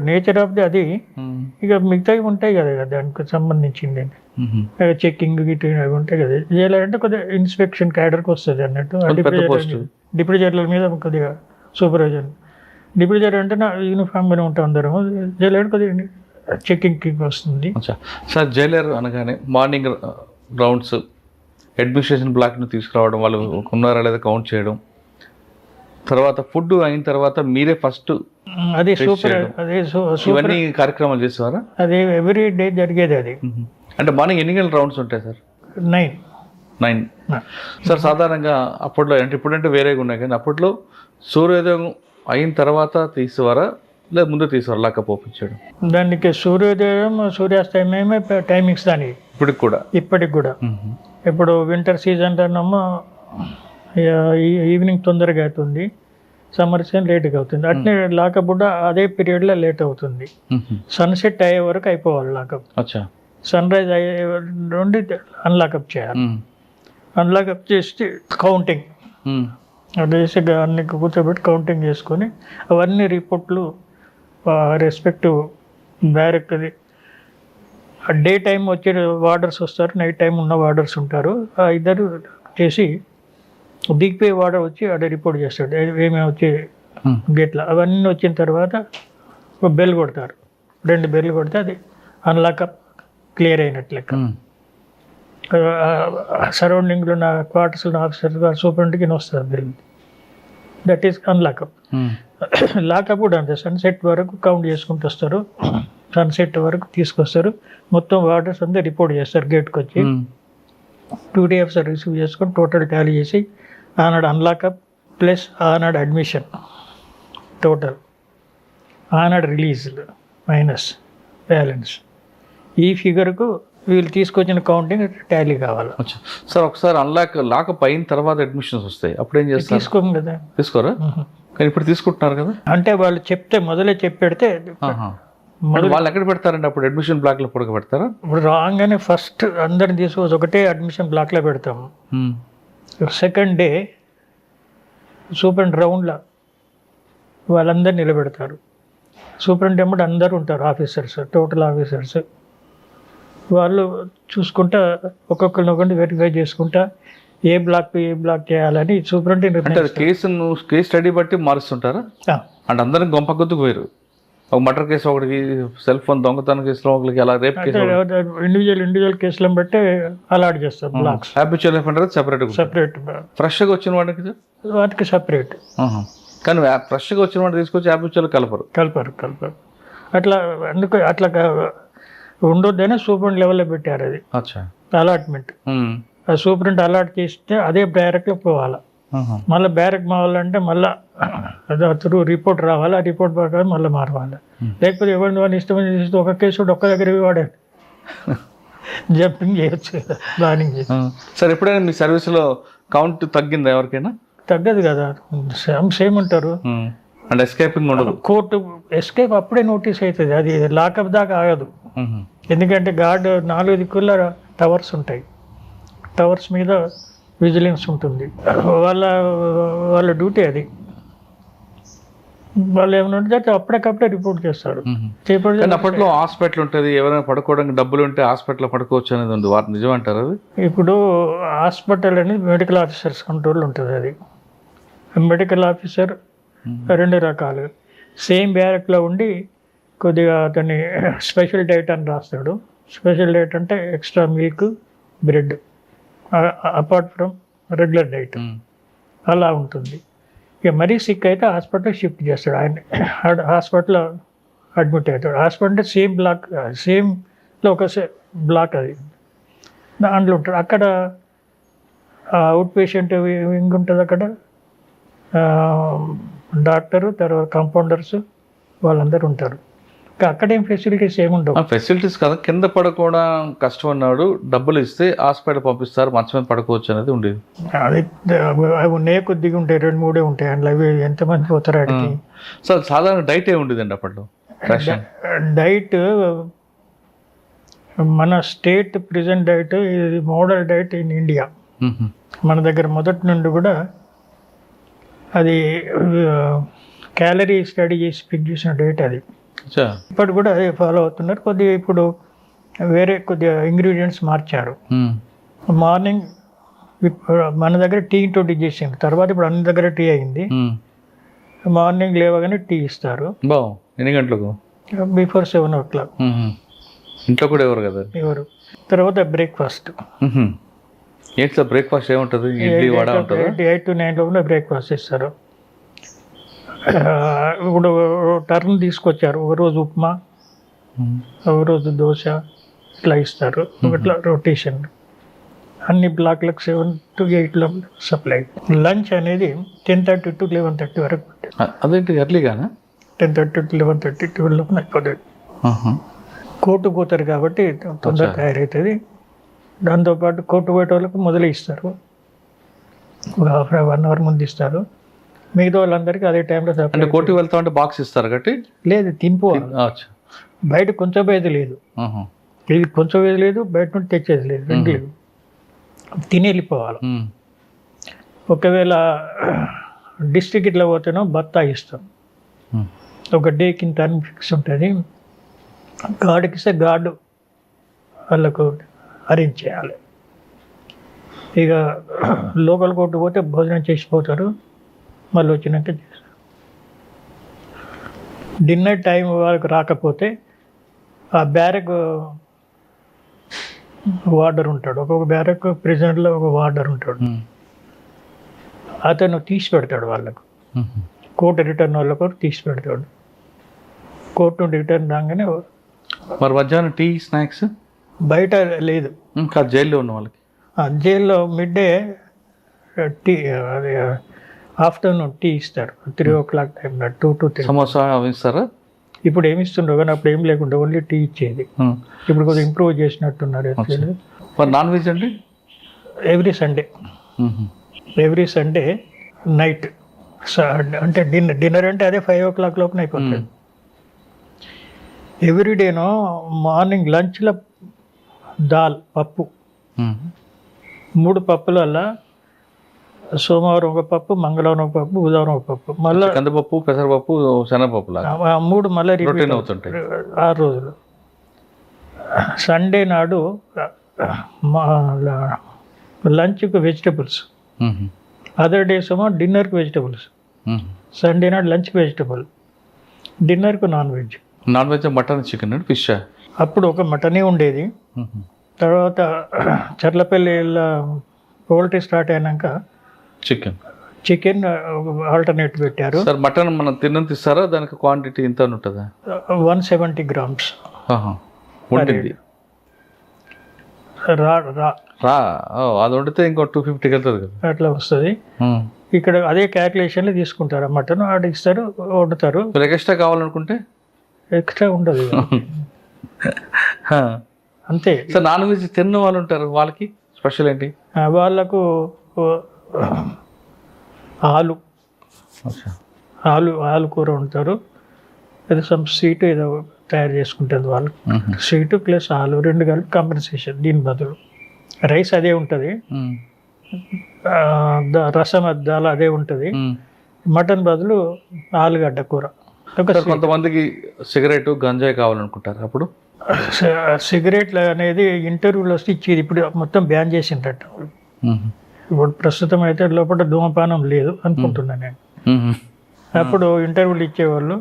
నేచర్ ఆఫ్ ది అది. ఇక మిగతావి ఉంటాయి కదా దానికి సంబంధించింది, చెక్కింగ్ గిట్ అవి ఉంటాయి కదా. జైలర్ అంటే కొద్దిగా ఇన్స్పెక్షన్ క్యాడర్కి వస్తుంది అన్నట్టు. డిప్యూటీ జైలర్ మీద కొద్దిగా సూపర్వైజర్. డిప్యూటీ జైలర్ అంటే నా యూనిఫామ్గానే ఉంటాం అందరం. జైలర్ కొద్దిగా చెక్కింగ్కి వస్తుంది. సార్ జైలర్ అనగానే మార్నింగ్ రౌండ్స్, అడ్మినిస్ట్రేషన్ బ్లాక్ను తీసుకురావడం, వాళ్ళు ఉన్నారా లేదా కౌంట్ చేయడం, తర్వాత ఫుడ్ అయిన తర్వాత మీరే ఫస్ట్ అది Taste సూపర్, చేయడం. అదే ఇవన్నీ కార్యక్రమాలు చేసేవారా? అది ఎవ్రీ డే జరిగేది అది. అంటే మార్నింగ్ ఎన్ని గంటల రౌండ్స్ ఉంటాయి సార్? 9. 9. సార్ సాధారణంగా అప్పట్లో, అంటే ఇప్పుడంటే వేరేగా ఉన్నాయి కానీ అప్పట్లో సూర్యోదయం అయిన తర్వాత తీసేవారా లేదా ముందు తీసేవారు లాకప్ ఓపెన్ చేయడం? దానికి సూర్యోదయం సూర్యాస్తమయమే టైమింగ్స్ దానికి ఇప్పటికి కూడా. ఇప్పటికి కూడా. ఇప్పుడు వింటర్ సీజన్లోనేమో ఈవినింగ్ తొందరగా అవుతుంది, సమ్మర్ సీజన్ లేట్గా అవుతుంది. అట్నే లాకప్ కూడా అదే పీరియడ్లో లేట్ అవుతుంది. సన్సెట్ అయ్యే వరకు అయిపోవాలి లాకప్. అచ్చా. సన్ రైజ్ అయ్యే నుండి అన్లాకప్ చేయాలి. అన్లాకప్ చేసి కౌంటింగ్ బేసిక్గా అన్ని కూర్చోబెట్టి కౌంటింగ్ చేసుకొని అవన్నీ రిపోర్ట్లు రెస్పెక్టివ్ బ్యారెక్టరీ. డే టైం వచ్చే వార్డర్స్ వస్తారు, నైట్ టైం ఉన్న వార్డర్స్ ఉంటారు. ఆ ఇద్దరు చేసి దిగ్పోయే వార్డర్ వచ్చి అక్కడ రిపోర్ట్ చేస్తాడు ఏమేమి వచ్చే గేట్లో. అవన్నీ వచ్చిన తర్వాత ఒక బెల్ కొడతారు, 2 బెల్ కొడితే అది అన్లాకప్ క్లియర్ అయినట్లు లెక్క. సరౌండింగ్లో ఉన్న క్వార్టర్స్లో ఉన్న ఆఫీసర్ సూపరింటెండెంట్కి వస్తుంది bell. That is unlock up. Lockup కూడా అంతే, సన్సెట్ వరకు కౌంట్ చేసుకుంటూ వస్తారు, సన్సెట్ వరకు తీసుకొస్తారు. మొత్తం వార్డర్స్ అంతా రిపోర్ట్ చేస్తారు గేట్కి వచ్చి. 2 days రిసీవ్ చేసుకొని టోటల్ టాలీ చేసి ఆనాడు అన్లాకప్ ప్లస్ ఆనాడు అడ్మిషన్ టోటల్, ఆనాడు రిలీజ్ మైనస్ బ్యాలెన్స్, ఈ ఫిగర్కు వీళ్ళు తీసుకొచ్చిన కౌంటింగ్ టాలీ కావాలి. సార్ ఒకసారి లాకప్ అయిన తర్వాత అడ్మిషన్స్ వస్తాయి, అప్పుడు ఏం చేస్తారు? తీసుకోము కదా. తీసుకోరా? కానీ ఇప్పుడు తీసుకుంటున్నారు కదా. అంటే వాళ్ళు చెప్తే మొదలే చెప్పెడితే వాళ్ళు ఎక్కడ పెడతారండి అప్పుడు? అడ్మిషన్ బ్లాక్లో పొడక పెడతారా? ఇప్పుడు రాగానే ఫస్ట్ అందరిని తీసుకోవచ్చు, ఒకటే అడ్మిషన్ బ్లాక్లో పెడతాము. సెకండ్ డే సూపరింట్ రౌండ్లో వాళ్ళందరూ నిలబెడతారు. సూపరింటెండెంట్ అందరూ ఉంటారు, ఆఫీసర్స్, టోటల్ ఆఫీసర్స్. వాళ్ళు చూసుకుంటా ఒక్కొక్కరినొకరిని వెరిఫై చేసుకుంటా ఏ బ్లాక్ చేయాలని సూపరింటెండెంట్. కేసు స్టడీ బట్టి మారుస్తుంటారా? అంటే అందరం గొంప కొద్దుకు పోయారు. ఒక మర్డర్ కేసు ఒకటికి, సెల్ ఫోన్ దొంగతనం కేసులో ఒకరికి, అలా రేప్ కేసు ఇండివిజువల్ కేసులను బట్టి అలాట్ చేస్తారు బ్లాక్స్. హ్యాబిచువల్ అఫెండర్ సెపరేట్ ఫ్రెష్గా వచ్చిన వాటికి సపరేట్. కానీ ఫ్రెష్గా వచ్చిన వాడిని తీసుకొచ్చి హ్యాబిచువల్ కలపరు. అట్లా అందుకు అట్లా ఉండొద్దనే సూపరింట్ లెవెల్లో పెట్టారు అది అలాట్మెంట్. ఆ సూపరింట్ అలాట్ చేస్తే అదే బ్యారక్లో పోవాలి. మళ్ళీ బ్యారక్ మావాలంటే మళ్ళీ త్రూ రిపోర్ట్ రావాలి, ఆ రిపోర్ట్ ప్రకారం మళ్ళీ మారవాలి. లేకపోతే ఎవరిని వాళ్ళు ఇష్టమని చేస్తే ఒక కేసు ఒక్క దగ్గర వాడాలి, జంపింగ్ చేయొచ్చు కదా, ప్లానింగ్ చేసి. సార్ ఎప్పుడైనా మీ సర్వీస్లో కౌంట్ తగ్గిందా ఎవరికైనా? తగ్గదు కదా, సేమ్ ఉంటారు. అంటే ఎస్కేపింగ్ ఉండదు. కోర్టు ఎస్కేప్ అప్పుడే నోటీస్ అవుతుంది, అది లాకప్ దాకా ఆగదు. ఎందుకంటే గార్డ్ 4 దిక్కుల టవర్స్ ఉంటాయి, టవర్స్ మీద విజిలెన్స్ ఉంటుంది. వాళ్ళ డ్యూటీ అది. వాళ్ళు ఏమైనా ఉంటే అప్పటికప్పుడే రిపోర్ట్ చేస్తారు. అప్పట్లో హాస్పిటల్ ఉంటుంది, ఎవరైనా పడుకోవడానికి డబ్బులు ఉంటే హాస్పిటల్లో పడుకోవచ్చు అనేది ఉంది, వారు నిజం అంటారు అది? ఇప్పుడు హాస్పిటల్ అనేది మెడికల్ ఆఫీసర్స్ కంట్రోల్ ఉంటుంది. అది మెడికల్ ఆఫీసర్ 2 రకాలు. సేమ్ బ్యారక్లో ఉండి కొద్దిగా అతన్ని స్పెషల్ డైట్ అని రాస్తాడు. స్పెషల్ డైట్ అంటే extra milk, bread, apart from regular diet అలా ఉంటుంది. ఇక మరీ సిక్ అయితే హాస్పిటల్ షిఫ్ట్ చేస్తాడు, ఆయన హాస్పిటల్లో అడ్మిట్ అవుతాడు. హాస్పిటల్ అంటే సేమ్ బ్లాక్, సేమ్లో ఒక బ్లాక్ అది, దాంట్లో ఉంటాడు. అక్కడ అవుట్ పేషెంట్ వింగ్ ఉంటుంది, అక్కడ డాక్టరు, తర్వాత కాంపౌండర్స్ వాళ్ళందరూ ఉంటారు. అక్కడేం ఫెసిలిటీస్ ఏముండవు. ఫెసిలిటీస్ కదా, కింద పడుకోవడం కష్టం అన్నాడు, డబ్బులు ఇస్తే హాస్పిటల్ పంపిస్తారు, మంచం మీద పడుకోవచ్చు అనేది ఉండేది. అవి ఉన్నాయే, కొద్దిగా ఉంటాయి, 2-3 ఉంటాయి అందులో. అవి ఎంతమంది పోతారు అడిగి. సో సాధారణ డైట్ ఏ ఉండేదండి అప్పట్లో? డైట్ మన స్టేట్ ప్రెజెంట్ డైట్, ఇది మోడల్ డైట్ ఇన్ ఇండియా. మన దగ్గర మొదటి నుండి కూడా అది క్యాలరీ స్టడీ చేసి పిక్ చేసిన డైట్ అది. ఇప్పటి కూడా అదే ఫాలో అవుతున్నారు. కొద్దిగా ఇప్పుడు వేరే కొద్దిగా ఇంగ్రీడియంట్స్ మార్చారు. మార్నింగ్ మన దగ్గర టీ ఇంట్రొడ్యూస్ చేసింది, తర్వాత ఇప్పుడు అన్ని దగ్గర టీ అయింది. మార్నింగ్ లేవగానే టీ ఇస్తారు. ఎన్ని గంటలకు? Before 7 o'clock. ఇంట్లో కూడా ఎవరు కదా ఎవరు. తర్వాత బ్రేక్ఫాస్ట్, ఏంటి సార్ బ్రేక్ఫాస్ట్ ఏముంటుంది? ఇడ్లీ వడ ఉంటుందా? 8 to 9 లోపల బ్రేక్ఫాస్ట్ ఇస్తారు. ఇప్పుడు టర్న్ తీసుకొచ్చారు, ఒకరోజు ఉప్మా, ఒకరోజు దోశ, ఇట్లా ఇస్తారు. ఇట్లా రొటేషన్ అన్ని బ్లాక్లకు 7 to 8 లోపల సప్లై. లంచ్ అనేది 10:30 to 11:30 వరకు ఉంటుంది. అదేంటి ఎర్లీగానా? 10:30 to 11:30 12 లోపల అయిపోతుంది. కోర్టు పోతారు కాబట్టి తొందరగా తయారవుతుంది. దాంతోపాటు కోర్టు పోయే వాళ్ళకు మొదలు ఇస్తారు, ఒక 1 hour ముందు ఇస్తారు. మిగతా వాళ్ళందరికీ అదే టైంలో అంటే కోర్టుకి వెళ్తా ఉంటే బాక్స్ ఇస్తారు కాబట్టి లేదు, తినిపోవాలి. బయట కొంచెం ఏది లేదు, ఇది కొంచెం ఏది లేదు, బయట నుండి తెచ్చేది లేదు, రెండు లేదు, తిని వెళ్ళిపోవాలి. ఒకవేళ డిస్ట్రిక్ట్ ఇట్లా పోతేనో బత్తా ఇస్తాం, ఒక డేకి ఇంత అని ఫిక్స్ ఉంటుంది. గార్డుకి ఇస్తే గార్డు వాళ్ళకు అరేంజ్ చేయాలి. ఇక లోకల్ కోర్టు పోతే భోజనం చేసిపోతారు, మళ్ళీ వచ్చినాక చేస్తారు. డిన్నర్ టైం వాళ్ళకి రాకపోతే ఆ బ్యారక్ వార్డర్ ఉంటాడు, ఒక్కొక్క బ్యారక్ ప్రెసిడెంట్లో ఒక వార్డర్ ఉంటాడు, అతను తీసి పెడతాడు వాళ్ళకు. కోర్టు రిటర్న్ వాళ్ళకు తీసి పెడతాడు. కోర్టు నుండి రిటర్న్ రాగానే మరి మధ్యాహ్నం టీ స్నాక్స్ బయట లేదు, ఇంకా జైల్లో ఉన్న వాళ్ళకి. జైల్లో మిడ్ డే టీ, అదే ఆఫ్టర్నూన్ టీ ఇస్తారు 3 o'clock టైంలో, 2 to 3. సమోసా అవి ఇస్తారా? ఇప్పుడు ఏమి ఇస్తుండ్రో కానీ అప్పుడు ఏం లేకుండా ఓన్లీ టీ ఇచ్చేది. ఇప్పుడు కొద్దిగా ఇంప్రూవ్ చేసినట్టున్నారు. మరి నాన్ వెజ్ అండి? ఎవ్రీ సండే నైట్, అంటే డిన్నర్ అంటే అదే 5 o'clock లోపల అయిపోతుంది. ఎవ్రీడేనో మార్నింగ్ లంచ్లో దాల్, పప్పు, 3 పప్పులల్లా సోమవారం ఒక పప్పు, మంగళవారం ఒక పప్పు, బుధవారం ఒక పప్పు, మళ్ళీ కందిపప్పు, పెసరపప్పు, శనగపప్పు, 3 మళ్ళీ రిపీట్ అవుతుంటాయి 6 రోజులు. సండే నాడు లంచ్కి వెజిటబుల్స్, అదర్ డేస్ ఏమో డిన్నర్కి వెజిటబుల్స్. సండే నాడు లంచ్కి వెజిటబుల్, డిన్నర్కు non veg. Non veg mutton, chicken, fish? అప్పుడు ఒక మటనే ఉండేది. తర్వాత చర్లపల్లి పౌల్ట్రీ స్టార్ట్ అయినాక చికెన్ ఆల్టర్నేట్ పెట్టారు. సార్ మటన్ మనం తిన్నంత ఇస్తారా? దానికి క్వాంటిటీ ఇంత ఉంటుందా? 170 grams ఉంటుంది. అది వండితే ఇంకో 250 వెళ్తుంది కదా, అట్లా వస్తుంది. ఇక్కడ అదే క్యాల్కులేషన్లో తీసుకుంటారు. మటన్ ఆడ ఇస్తారు, వండుతారు. ఎక్స్ట్రా కావాలనుకుంటే ఎక్స్ట్రా ఉండదు అంతే. సార్ నాన్ వెజ్ తిన్న వాళ్ళు ఉంటారు, వాళ్ళకి స్పెషల్ ఏంటి? వాళ్ళకు ఆలు కూర ఉంటారు. ఏదో సమ్ స్వీట్ ఏదో తయారు చేసుకుంటుంది వాళ్ళు. స్వీట్ ప్లస్ ఆలు 2 కలిపి కాంపెన్సేషన్. దీని బదులు రైస్ అదే ఉంటుంది, రసం దాల్ అదే ఉంటుంది. మటన్ బదులు ఆలుగడ్డ కూర. కొంతమందికి సిగరెట్, గంజాయి కావాలనుకుంటారు. అప్పుడు సిగరెట్లు అనేది ఇంటర్వ్యూలో వస్తే ఇచ్చేది, ఇప్పుడు మొత్తం బ్యాన్ చేసిందట. ఇప్పుడు ప్రస్తుతం అయితే లోపల ధూమపానం లేదు అనుకుంటున్నాను నేను. అప్పుడు ఇంటర్వ్యూలు ఇచ్చేవాళ్ళు,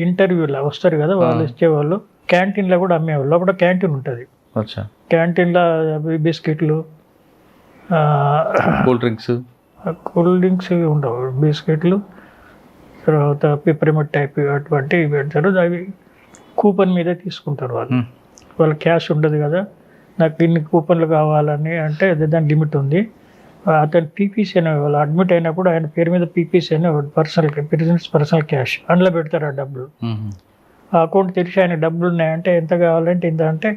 ఇంటర్వ్యూలో వస్తారు కదా వాళ్ళు ఇచ్చేవాళ్ళు. క్యాంటీన్లో కూడా అమ్మేవాళ్ళు. లోపల క్యాంటీన్ ఉంటుంది, క్యాంటీన్లో బిస్కెట్లు, కూల్ డ్రింక్స్ ఉండవు, బిస్కెట్లు, తర్వాత పిప్పరిమిట్ టైప్ అటువంటివి పెడతారు. అవి కూపన్ మీద తీసుకుంటారు వాళ్ళు క్యాష్ ఉండదు కదా. నాకు ఇన్ని కూపన్లు కావాలని అంటే దాని లిమిట్ ఉంది. అతను పీపీసీ అనే వాళ్ళు అడ్మిట్ అయినప్పుడు ఆయన పేరు మీద పీపీసీ అనే పర్సనల్ క్యాష్ అందులో పెడతారు. ఆ డబ్బులు ఆ అకౌంట్ తెరిచి ఆయన డబ్బులు ఉన్నాయంటే ఎంత కావాలంటే ఇంత అంటే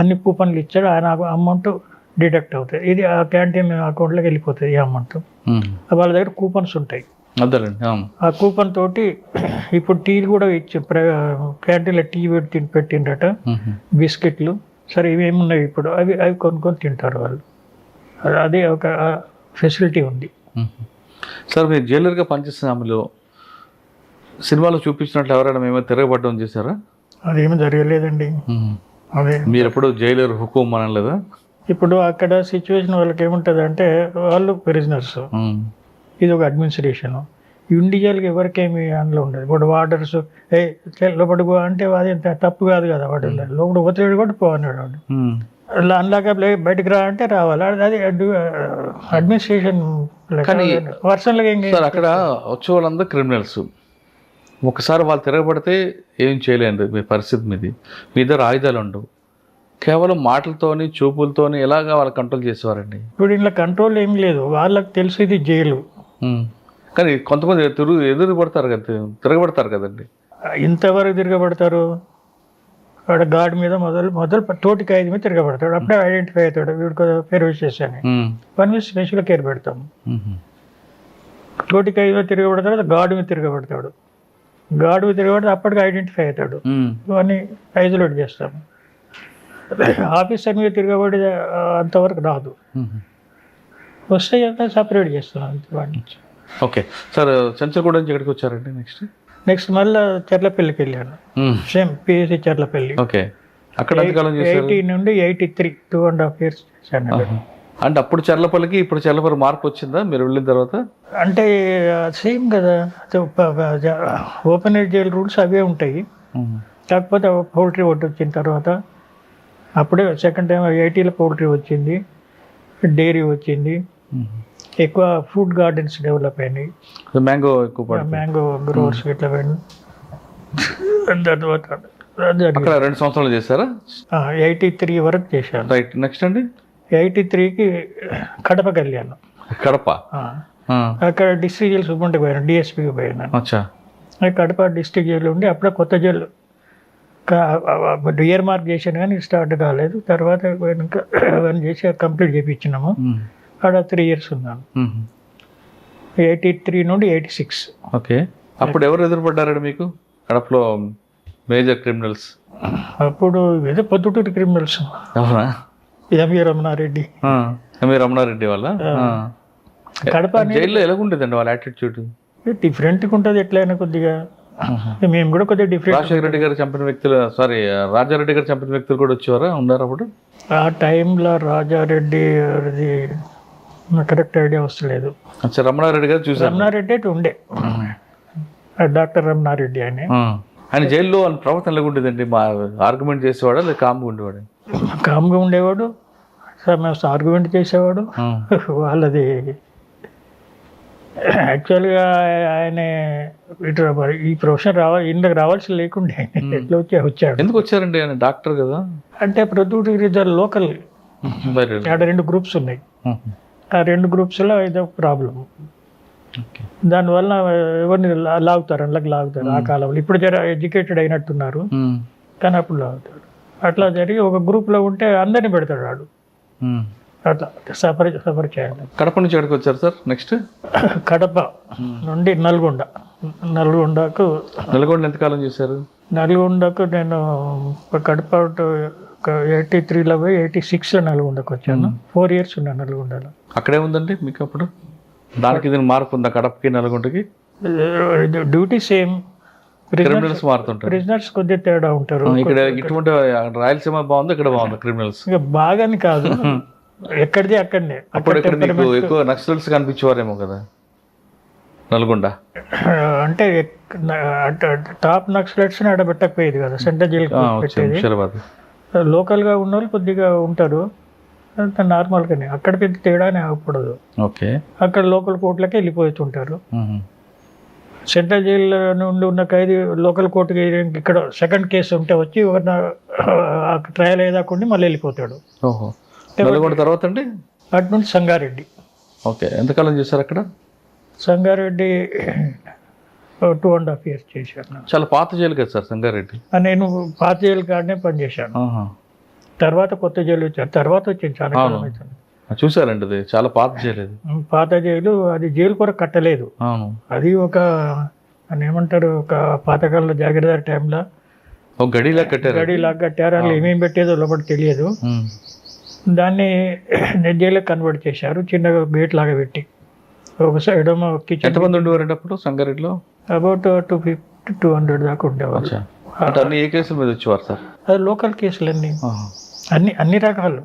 అన్ని కూపన్లు ఇచ్చాడు, ఆయన అమౌంట్ డిడక్ట్ అవుతుంది. ఇది ఆ క్యాంటీన్ అకౌంట్లోకి వెళ్ళిపోతుంది ఈ అమౌంట్. వాళ్ళ దగ్గర కూపన్స్ ఉంటాయి. ఆ కూపన్ తోటి ఇప్పుడు టీలు కూడా ఇచ్చి క్యాంటీన్లో టీ పెట్టిండట, బిస్కెట్లు. సరే ఇవేమున్నాయి ఇప్పుడు అవి కొనుక్కొని తింటారు వాళ్ళు. అదే ఒక ఫెసిలిటీ ఉంది. సార్ మీరు జైలర్గా పనిచేస్తున్న ఆమెలో సినిమాలో చూపించినట్లు ఎవరైనా మేమో తిరగబడ్డం చేశారా? అదేమీ జరగలేదండి. అదే మీరు ఎప్పుడు జైలర్ హుకుం అనలేదా? ఇప్పుడు అక్కడ సిచ్యువేషన్ వాళ్ళకి ఏముంటుంది అంటే వాళ్ళు ప్రిజనర్స్, ఇది ఒక అడ్మినిస్ట్రేషన్. ఇండివిజువల్గా ఎవరికేమి అందులో ఉండదు. ఇప్పుడు వార్డర్స్ లోపలికి అంటే అది తప్పు కాదు కదా, వాడు లోపల ఒత్తిడి కూడా పోన్నాడు వాడు. అందులాగా బయటకు రా అంటే రావాలి. అది అడ్మినిస్ట్రేషన్ కానీ పర్సనల్గా ఏం సార్ అక్కడ వచ్చే వాళ్ళందరూ క్రిమినల్స్. ఒకసారి వాళ్ళు తిరగబడితే ఏం చేయలేండి మీ పరిస్థితి మీది. మీ దగ్గర ఆయుధాలు ఉండవు, కేవలం మాటలతోని చూపులతోని ఎలాగా వాళ్ళు కంట్రోల్ చేసేవారండి. ఇప్పుడు ఇంట్లో కంట్రోల్ ఏం లేదు, వాళ్ళకి తెలుసు ఇది జైలు. కానీ కొంతమంది ఎదురు పడతారు కదా, తిరగబడతారు కదండి. ఇంతవరకు తిరగబడతారు, వాడు గార్డ్ మీద మొదలు తోటి ఖైదీ మీద తిరగబడతాడు. అప్పుడే ఐడెంటిఫై అవుతాడు, వీడికి పేరు విశేషాన్ని 1 వీక్ స్పెషల్ కేర్ పెడతాం. తోటి ఖైదీ మీద తిరగబడతాడు, గార్డు మీద తిరగబడతాడు. గార్డు మీద తిరగబడితే అప్పటికి ఐడెంటిఫై అవుతాడు, ఇవన్నీ ఐసోలేట్ చేస్తాము. ఆఫీసర్ మీద తిరగబడి అంతవరకు రాదు, వస్తే సపరేట్ చేస్తాం వాడిని. ఓకే సార్, చెంచల్గూడ నుంచి ఎక్కడికి వచ్చారండి? నెక్స్ట్ మళ్ళీ చెర్లపల్లికి వెళ్ళాను, సేమ్ పిఎస్సి చెర్లపల్లి. ఓకే, అక్కడ ఎంతకాలం చేశారు? 80 నుండి 83, 2.5 years చేశాను. అంటే అప్పుడు చెర్లపల్లికి ఇప్పుడు చెర్లపల్లి మార్పు వచ్చిందా మీరు వెళ్ళిన తర్వాత? అంటే సేమ్ కదా, ఓపెన్ ఎయిర్ జైల్ రూల్స్ అవే ఉంటాయి. కాకపోతే పౌల్ట్రీ ఒకటి వచ్చిన తర్వాత అప్పుడే సెకండ్ టైం 80లో పౌల్ట్రీ వచ్చింది, డైరీ వచ్చింది, ఎక్కువ ఫ్రూట్ గార్డెన్స్ డెవలప్ అయినాయి, మ్యాంగో గ్రోవర్స్ ఇట్లా పోయింది. తర్వాత 2 సంవత్సరాలు చేశారా? 83 వరకు చేశాను. రైట్, నెక్స్ట్ అండి 83కి కడపకి వెళ్ళాను. కడప అక్కడ డిస్ట్రిక్ట్ జైలు సూపరింటెండెంట్కి పోయాను, డిఎస్పీకి పోయాను. కడప డిస్ట్రిక్ట్ జైలు ఉండి అప్పుడే కొత్త జైలు ఇయర్ మార్క్ చేశాను కానీ స్టార్ట్ కాలేదు. తర్వాత ఇంకా అవన్నీ చేసి కంప్లీట్ చేయించినాము. అక్కడ 3 years ఉన్నాను, 83 నుండి 86. ఓకే, అప్పుడు ఎవరు ఎదురుపడ్డారండి మీకు కడపలో మేజర్ క్రిమినల్స్? అప్పుడు ఏదో పొద్దుటూరు క్రిమినల్స్, ఎంవి రమణారెడ్డి. రమణారెడ్డి వాళ్ళ కడప జైల్లో ఎలాగుండేదండి వాళ్ళ యాటిట్యూడ్? డిఫరెంట్గా ఉంటుంది ఎట్లయినా కొద్దిగా. మేము కూడా కొద్దిగా డిఫరెంట్. రాజశేఖర రెడ్డి గారు చంపిన వ్యక్తులు, రాజారెడ్డి గారు చంపిన వ్యక్తులు కూడా వచ్చేవారా, ఉన్నారు అప్పుడు? ఆ టైంలో రాజారెడ్డి గారిది కరెక్ట్ ఐడియా వస్తలేదు. రమణారెడ్డి గారు చూసారు? రమణారెడ్డి అయితే ఉండే, డాక్టర్ రమణారెడ్డి అని. ఆయన జైల్లో ప్రవర్తన ఎలాగుండేదండి? మా ఆర్గ్యుమెంట్ చేసేవాడా లేదా కామ్గా ఉండేవాడు? కామ్గా ఉండేవాడు, ఆర్గ్యుమెంట్ చేసేవాడు. వాళ్ళది యాక్చువల్గా ఆయన ఈ ప్రొఫెషన్ ఇందుకు రావాల్సి లేకుండే, ఎట్లా వచ్చాడు. ఎందుకు వచ్చారండి? ఆయన డాక్టర్ కదా. అంటే ప్రొద్దుటూరు లోకల్, ఆడ 2 గ్రూప్స్ ఉన్నాయి, ఆ 2 గ్రూప్స్లో ఇదో ప్రాబ్లం. దానివల్ల ఎవరిని లాగుతారు, అందులోకి లాగుతారు ఆ కాలంలో. ఇప్పుడు జర ఎడ్యుకేటెడ్ అయినట్టున్నారు కానీ అప్పుడు లాగుతాడు. అట్లా జరిగి ఒక గ్రూప్లో ఉంటే అందరినీ పెడతాడు వాడు. అట్లా సఫర్ చేయాలి. కడప నుంచి ఎక్కడికి వచ్చారు సార్? నెక్స్ట్ కడప నుండి నల్గొండకు ఎంతకాలం చేశారు? నల్గొండకు నేను కడప 83లో పోయి 86లో నల్గొండకు వచ్చాను. 4 years ఉన్నాను నల్గొండలో. అక్కడే ఉందండి మీకు అప్పుడు? దానికి ఇది మార్పు ఉందా కడపకి నల్గొండకి? డ్యూటీ సేమ్, క్రిమినల్స్ మారుతుంటారు, ప్రిజనర్స్ కొద్దిగా తేడా ఉంటారు. ఇక్కడ ఇటువంటి రాయలసీమ బాగుంది, ఇక్కడ బాగుంది క్రిమినల్స్? ఇక బాగాని కాదు, ఎక్కడిది అక్కడనే. అప్పుడు ఇక్కడ మీకు ఎక్కువ నక్సల్స్ కనిపించేవారేమో కదా నల్గొండ? అంటే టాప్ నక్సలైట్స్ ఆడబెట్టకపోయేది కదా, సెంట్రల్ జైలు పెట్టేది. లోకల్గా ఉన్న వాళ్ళు కొద్దిగా ఉంటారు, నార్మల్గానే. అక్కడ పెద్ద తేడానే అవ్వకూడదు. ఓకే, అక్కడ లోకల్ కోర్టులకే వెళ్ళిపోతుంటారు. సెంట్రల్ జైల్లో నుండి ఉన్న ఖైదీ లోకల్ కోర్టుకి ఇక్కడ సెకండ్ కేసు ఉంటే వచ్చి ట్రయల్ అయ్యేదాకుండా మళ్ళీ వెళ్ళిపోతాడు. తర్వాత అండి అటు నుండి సంగారెడ్డి. ఓకే, ఎంతకాలం చేశారు అక్కడ? సంగారెడ్డి 2.5 years చేశాను. చాలా పాత జైలు కదా సార్ సంగారెడ్డి? నేను పాత జైలు కాడనే పనిచేశాను. తర్వాత కొత్త జైలు వచ్చాను, తర్వాత వచ్చింది చాలా కాలం అవుతుంది. చూసారండి, అది చాలా పాత జైలు. పాత జైలు, అది జైలు కొరకు కట్టలేదు. అది ఒక ఏమంటారు, ఒక పాతకాలంలో జాగీర్దార్ టైంలో గడిలాగా కట్టారు. అందులో ఏమేమి పెట్టేదో లోపల తెలియదు. దాన్ని జైలు కన్వర్ట్ చేశారు, చిన్నగా గేట్ లాగా పెట్టి. ఒక సైడ్ కిచెన్. ఎంతమంది ఉండేవారండి అప్పుడు సంగారెడ్డిలో? అబౌట్ 250-200 దాకా ఉండేవారు. ఏ కేసుల మీద వచ్చేవారు సార్? అది లోకల్ కేసులన్నీ, అన్ని రకాలు.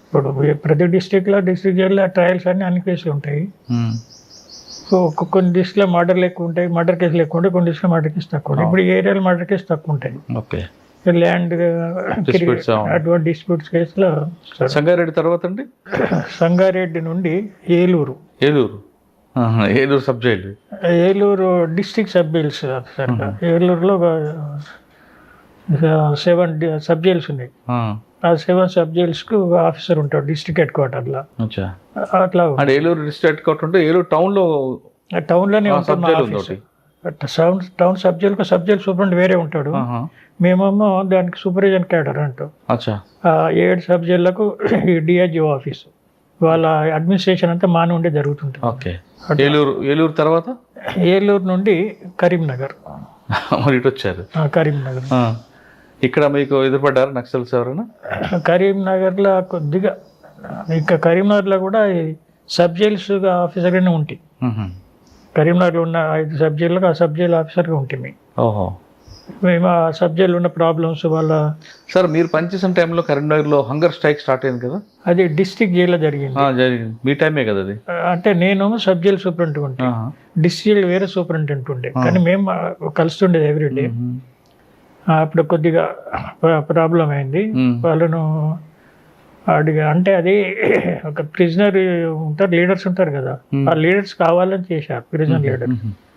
ఇప్పుడు ప్రతి డిస్ట్రిక్ట్లో డిస్ట్రిక్ట్ జైల్లో ట్రయల్స్ అన్ని కేసులు ఉంటాయి. సో కొన్ని డిస్ట్రిక్ట్లో మర్డర్లు ఎక్కువ ఉంటాయి, మర్డర్ కేసులు ఎక్కువ ఉంటాయి, కొన్ని డిస్ట్రిక్ట్లో మర్డర్ కేసు తక్కువ ఉంటాయి. ఇప్పుడు ఈ ఏరియాలో మర్డర్ కేసు తక్కువ ఉంటాయి. ఓకే, ల్యాండ్ Disputes, అవును. అటువంటి డిస్ప్యూట్స్ కేసులో సంగారెడ్డి తర్వాత అండి సంగారెడ్డి నుండి Eluru Eluru. Eluru sub jail. Eluru district sub jails ఆఫీసర్గా. ఏలూరులో 7 సబ్ జైల్స్ ఉన్నాయి. ఆ 7 సబ్ జైల్స్కు ఆఫీసర్ ఉంటాడు డిస్ట్రిక్ట్ హెడ్ క్వార్టర్లో. అచ్చా. అట్లా అంటే ఏలూరు డిస్ట్రిక్ట్ హెడ్ క్వార్టర్ ఉంటే ఏలూరు టౌన్లో టౌన్లోనే సబ్ ఉంటుంది జైలు ఉంది ఆఫీస్. ఒకటి. టౌన్ సబ్ జైలుకు సబ్ జైల్ సూపరింట్ వేరే ఉంటాడు. మేమేమో దానికి సూపర్విజన్ క్యాడర్ అంటాం. అచ్చా. 7 సబ్ జైళ్లకు ఈ డిఐజిఓ ఆఫీసు, వాళ్ళ అడ్మినిస్ట్రేషన్ అంతా మా నుండే జరుగుతుంటుంది. ఓకే. ఏలూరు తర్వాత ఏలూరు నుండి కరీంనగర్. మరి ఇటు వచ్చారు. కరీంనగర్. ఇక్కడ మీకు ఎదురుపడ్డారు నక్సల్స్ ఎవరైనా? కరీంనగర్లో కొద్దిగా, ఇంకా కరీంనగర్లో కూడా ఈ సబ్ జైల్స్ ఆఫీసర్గానే ఉంటాయి. కరీంనగర్లో ఉన్న 5 సబ్ జైళ్ళకు ఆ సబ్ జైల్ ఆఫీసర్గా ఉంటుంది. ఓహో. మేము ఆ సబ్ జైలు ఉన్న ప్రాబ్లమ్స్ వాళ్ళ. సార్ మీరు పనిచేసిన టైంలో కరీంనగర్లో హంగర్ స్ట్రైక్ స్టార్ట్ అయింది కదా? అది డిస్ట్రిక్ట్ జైల్లో జరిగింది. జరిగింది. మీ టైమే కదా అది? అంటే నేను సబ్ జైల్ సూపరింటెండెంట్ ఉంటే, డిస్ట్రిక్ట్ జైలు వేరే సూపరింటెండెంట్ ఉండే, కానీ మేము కలుస్తుండేది ఎవ్రీడే. అప్పుడు కొద్దిగా ప్రాబ్లం అయింది. వాళ్ళను అడిగా, అంటే అది ఒక ప్రిజనర్ ఉంటారు, లీడర్స్ ఉంటారు కదా, ఆ లీడర్స్ కావాలని చేశారు. ప్రిజనర్ లీడర్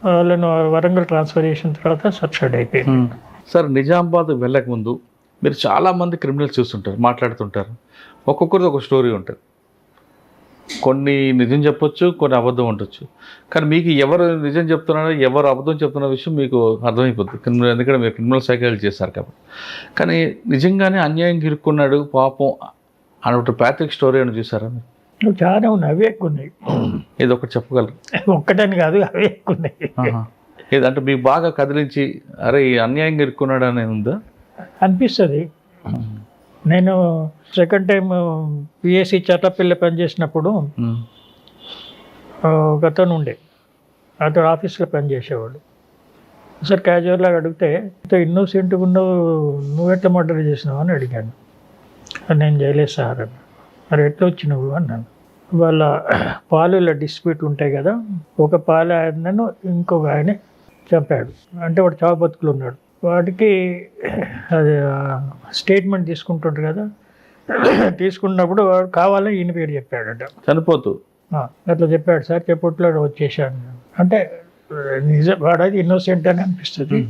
వాళ్ళను వరంగల్ ట్రాన్స్ఫర్ చేసిన తర్వాత సబ్సైడ్ అయిపోయింది. సార్ నిజామాబాద్ వెళ్ళక ముందు మీరు చాలా మంది క్రిమినల్స్ చూస్తుంటారు, మాట్లాడుతుంటారు. ఒక్కొక్కరిది ఒక స్టోరీ ఉంటుంది. కొన్ని నిజం చెప్పొచ్చు, కొన్ని అబద్ధం ఉండొచ్చు. కానీ మీకు ఎవరు నిజం చెప్తున్నారో ఎవరు అబద్ధం చెప్తున్న విషయం మీకు అర్థమైపోతుంది. క్రిమినల్, ఎందుకంటే మీరు క్రిమినల్ సైకాలజీ చేశారు కాబట్టి. కానీ నిజంగానే అన్యాయంగా ఇరుక్కున్నాడు పాపం అని ఒక ప్యాథిక్ స్టోరీ అని చూసారా మీరు? చాలా ఉన్నాయి, అవే ఎక్కువ ఉన్నాయి. ఇది ఒకటి చెప్పగలరు? ఒక్కటని కాదు, అవే ఎక్కువ ఉన్నాయి. ఏదంటే మీకు బాగా కదిలించి అరే ఈ అన్యాయంగా ఇరుక్కున్నాడు అని ఉందా అనిపిస్తుంది? నేను సెకండ్ టైం పిఎస్సి చట్టపిల్ల పనిచేసినప్పుడు ఒక అతను ఉండే, అతను ఆఫీస్లో పనిచేసేవాడు. సార్ క్యాజువల్గా అడిగితే ఇన్నోసెంట్గా ఉన్నావు, నువ్వెట్లా మర్డర్ చేసినావు అని అడిగాను. నేను చేయలేదు సార్ అని. మరి ఎట్లా వచ్చి నువ్వు అన్నాను. వాళ్ళ పాలుల డిస్ప్యూట్ ఉంటాయి కదా, ఒక పాలు ఆయనను ఇంకొక ఆయన చంపాడు. అంటే వాడు చావు బతుకులు ఉన్నాడు. వాటికి అది స్టేట్మెంట్ తీసుకుంటుంటారు కదా, తీసుకున్నప్పుడు వాడు కావాలని ఈయన పేరు చెప్పాడట చనిపోతూ. అట్లా చెప్పాడు సార్, చెప్పట్లో వచ్చేసాను. అంటే నిజం వాడది ఇన్నోసెంట్ అని అనిపిస్తుంది.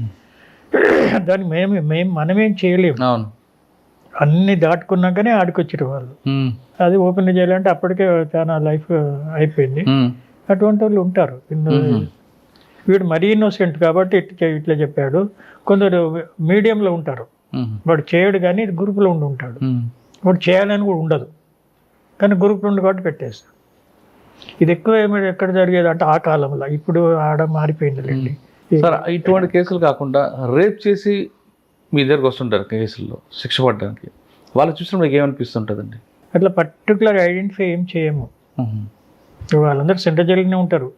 దాన్ని మనమేం చేయలేము. అవును. అన్ని దాటుకున్నాకనే ఆడికొచ్చారు వాళ్ళు. అది ఓపెన్ చేయాలంటే అప్పటికే చాలా లైఫ్ అయిపోయింది. అటువంటి వాళ్ళు ఉంటారు. వీడు మరీ ఇన్నోసెంట్ కాబట్టి ఇట్లా చెప్పాడు. కొందరు మీడియంలో ఉంటారు, వాడు చేయడు కానీ గ్రూప్లో ఉండి ఉంటాడు. వాడు చేయాలని కూడా ఉండదు కానీ గ్రూప్లో ఉండి కాబట్టి పెట్టేస్తాడు. ఇది ఎక్కువ ఎక్కడ జరిగేది అంటే ఆ కాలంలో, ఇప్పుడు ఆడ మారిపోయిందిలేండి. సార్ ఇటువంటి కేసులు కాకుండా రేప్ చేసి మీ దగ్గరకు వస్తుంటారు కేసుల్లో శిక్ష పడడానికి, వాళ్ళు చూసిన మీకు ఏమనిపిస్తుంటుందండి? అట్లా పర్టికులర్ ఐడెంటిఫై ఏం చేయము. వాళ్ళందరూ సెంట్రల్ జైలునే ఉంటారు,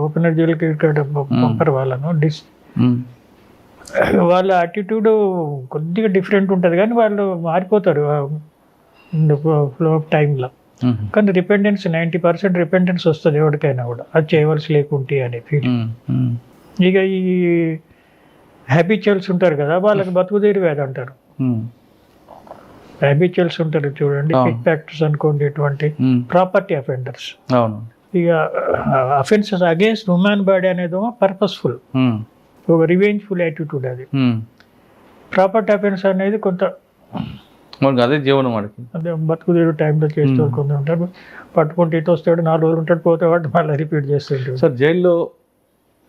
ఓపెనర్ జైలుకి ఇక్కడ పంపరు వాళ్ళను. వాళ్ళ యాటిట్యూడ్ కొద్దిగా డిఫరెంట్ ఉంటుంది కానీ వాళ్ళు మారిపోతారు ఫ్లో ఆఫ్ టైంలో. కానీ రిపెండెన్స్ 90% రిపెండెన్స్ వస్తుంది ఎవరికైనా కూడా, అది చేయవలసి లేకుంటే అనే ఫీలింగ్. ఇక ఈ హ్యాబిచువల్స్ ఉంటారు కదా, వాళ్ళకి బతుకుదేరి వ్యాధి అంటారు. హ్యాబిచువల్స్ ఉంటారు చూడండి, పిక్ ఫ్యాక్టర్స్ అనుకోండి, ఇటువంటి ప్రాపర్టీ అఫెండర్స్. ఇక అఫెన్సెస్ అగేన్స్ట్ హ్యూమన్ బాడీ అనేది పర్పస్ఫుల్, ఒక రివెంజ్ఫుల్ యాటిట్యూడ్. అది ప్రాపర్టీ అఫెన్స్ అనేది కొంత అదే జీవనం, అదే బతుకుదేరు టైంలో చేస్తూ కొంత ఉంటారు. పట్టుకుంటే ఇటు వస్తాడు, 4 రోజులు ఉంటాడు, పోతే వాటి మళ్ళీ రిపీట్ చేస్తుంటాడు. సార్ జైల్లో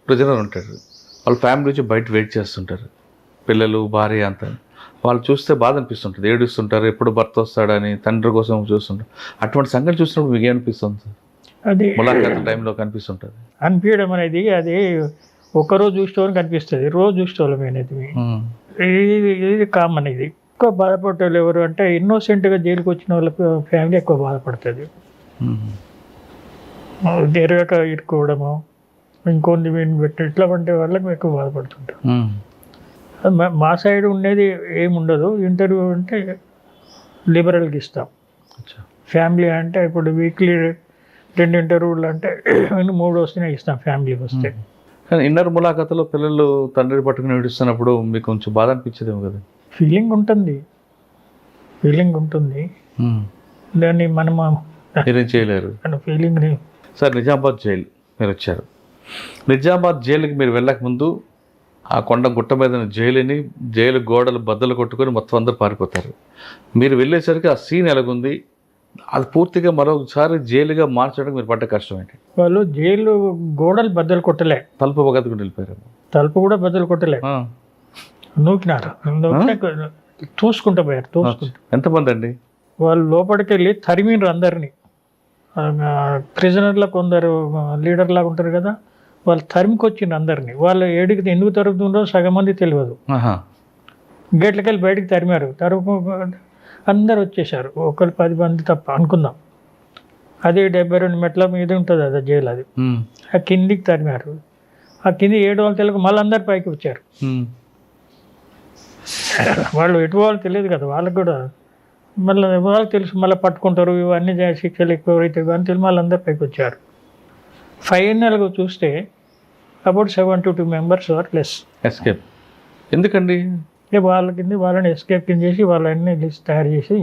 ప్రిజనర్ ఉంటారు, వాళ్ళ ఫ్యామిలీ వచ్చి బయట వెయిట్ చేస్తుంటారు, పిల్లలు భార్య అంతా. వాళ్ళు చూస్తే బాధ అనిపిస్తుంటుంది, ఏడుస్తుంటారు, ఎప్పుడు భర్త వస్తాడని తండ్రి కోసం చూస్తుంటారు. అటువంటి సంఘటన చూసినప్పుడు మీకు ఏమనిపిస్తుంది సార్? అది ములాఖాత్ టైంలో కనిపిస్తుంటుంది. అనిపించడం అనేది అది ఒక్కరోజు చూసేవాళ్ళకి కనిపిస్తుంది, రోజు చూసేవాళ్ళం అనేది ఇది కామన్. ఇది ఎక్కువ బాధపడేవాళ్ళు ఎవరు అంటే ఇన్నోసెంట్గా జైలుకి వచ్చిన వాళ్ళ ఫ్యామిలీ ఎక్కువ బాధపడుతుంది. ఎరగక ఇరుకోవడము, ఇంకొన్ని పెట్టి ఇట్లా వంటి వాళ్ళకి ఎక్కువ బాధపడుతుంటారు. మా సైడ్ ఉండేది ఏముండదు. ఇంటర్వ్యూ అంటే లిబరల్గా ఇస్తాం. ఫ్యామిలీ అంటే ఇప్పుడు వీక్లీ 2 ఇంటర్వ్యూలు అంటే 3 వస్తున్నాయి ఇస్తాం ఫ్యామిలీకి వస్తే. కానీ ఇన్నర్ ములాఖాతులో పిల్లలు తండ్రి పట్టుకుని ఏడుస్తున్నప్పుడు మీకు కొంచెం బాధ అనిపించేదేమో కదా? ఫీలింగ్ ఉంటుంది, దాన్ని మనం మీరేం చేయలేరు. ఫీలింగ్ని. సార్ నిజామాబాద్ జైలు మీరు వచ్చారు. నిజామాబాద్ జైలుకి మీరు వెళ్ళకముందు ఆ కొండ గుట్ట మీద జైలు గోడలు బద్దలు కొట్టుకొని మొత్తం అందరూ పారిపోతారు. మీరు వెళ్ళేసరికి ఆ సీన్ ఎలాగుంది, అది పూర్తిగా మరొకసారి జైలుగా మార్చడానికి మీరు పడ్డ కష్టం ఏంటి? వాళ్ళు జైలు గోడలు బద్దలు కొట్టలే, తలుపు బగదుకుని వెళ్ళిపోయారు. తలుపు కూడా బద్దలు కొట్టలే, నూకినారు, తోసుకుంటూ పోయారు. ఎంతమంది అండి? వాళ్ళు లోపలికి వెళ్ళి తరిమినారు అందరినీ. ప్రిజనర్లో కొందరు లీడర్ లాగా ఉంటారు కదా, వాళ్ళు తరిమికొచ్చిండ్రు అందరినీ. వాళ్ళు ఎందుకు తరుగుతుండో సగం మంది తెలియదు. గేట్లకి వెళ్ళి బయటికి తరిమారు. అందరు వచ్చేసారు, ఒకరు 10 మంది తప్ప అనుకుందాం. అది 72 మెట్ల మీద ఉంటుంది అది జైలు. అది ఆ కిందికి తరిమారు. ఆ కింది 7 వాళ్ళు తెలుగు మళ్ళీ అందరు పైకి వచ్చారు. వాళ్ళు ఎటు వాళ్ళు తెలియదు కదా వాళ్ళకి కూడా. మళ్ళీ వాళ్ళకి తెలుసు, మళ్ళీ పట్టుకుంటారు, ఇవన్నీ శిక్షలు ఎక్కువ అవుతాయి కానీ తెలిసి మళ్ళీ అందరు పైకి వచ్చారు. ఫైనల్గా చూస్తే about 72 members are less escape. ఎందుకండి? వాళ్ళని ఎస్కేప్ కింద చేసి వాళ్ళని లిస్ట్ తయారు చేసి.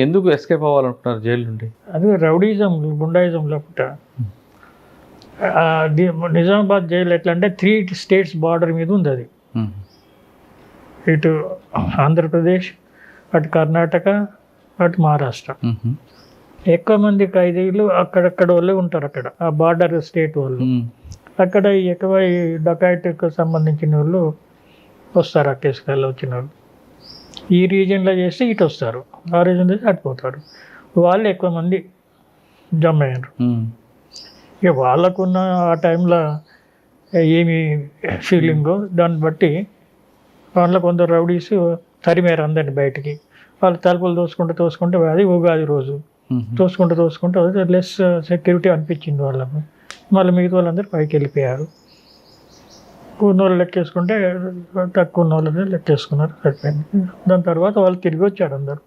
ఎందుకు ఎస్కేప్ అవ్వాలనుకుంటున్నారు జైలు నుండి? అది రౌడీజం, గుండాయిజం లేకుండా. నిజామాబాద్ జైలు ఎట్లా అంటే 3 స్టేట్స్ బార్డర్ మీద ఉంది అది. ఇటు ఆంధ్రప్రదేశ్, అటు కర్ణాటక, అటు మహారాష్ట్ర. ఎక్కువ మంది ఖైదీలు అక్కడక్కడ వాళ్ళే ఉంటారు. అక్కడ ఆ బార్డర్ స్టేట్ వాళ్ళు. అక్కడ ఎక్కువ ఈ డకాయిట్కి సంబంధించిన వాళ్ళు వస్తారు. ఆ కేసులలో వచ్చిన వాళ్ళు ఈ రీజియన్లో చేస్తే ఇటు వస్తారు, ఆ రీజన్లో చేసి అటుపోతారు. వాళ్ళు ఎక్కువ మంది జమ అయ్యారు. ఇక వాళ్ళకున్న ఆ టైంలో ఏమి ఫీలింగో దాన్ని బట్టి వాళ్ళ కొందరు రౌడీస్ తరిమారు అందరిని బయటికి. వాళ్ళు తలుపులు తోసుకుంటే అది ఉగాది రోజు తోసుకుంటూ అది లెస్ సెక్యూరిటీ అనిపించింది వాళ్ళకు. మళ్ళీ మిగతా వాళ్ళందరూ పైకి వెళ్ళిపోయారు. ఉన్నోళ్ళు లెక్కేసుకుంటే తక్కువ ఉన్న వాళ్ళని లెక్కేసుకున్నారు, సరిపోయింది. దాని తర్వాత వాళ్ళు తిరిగి వచ్చారు అందరు.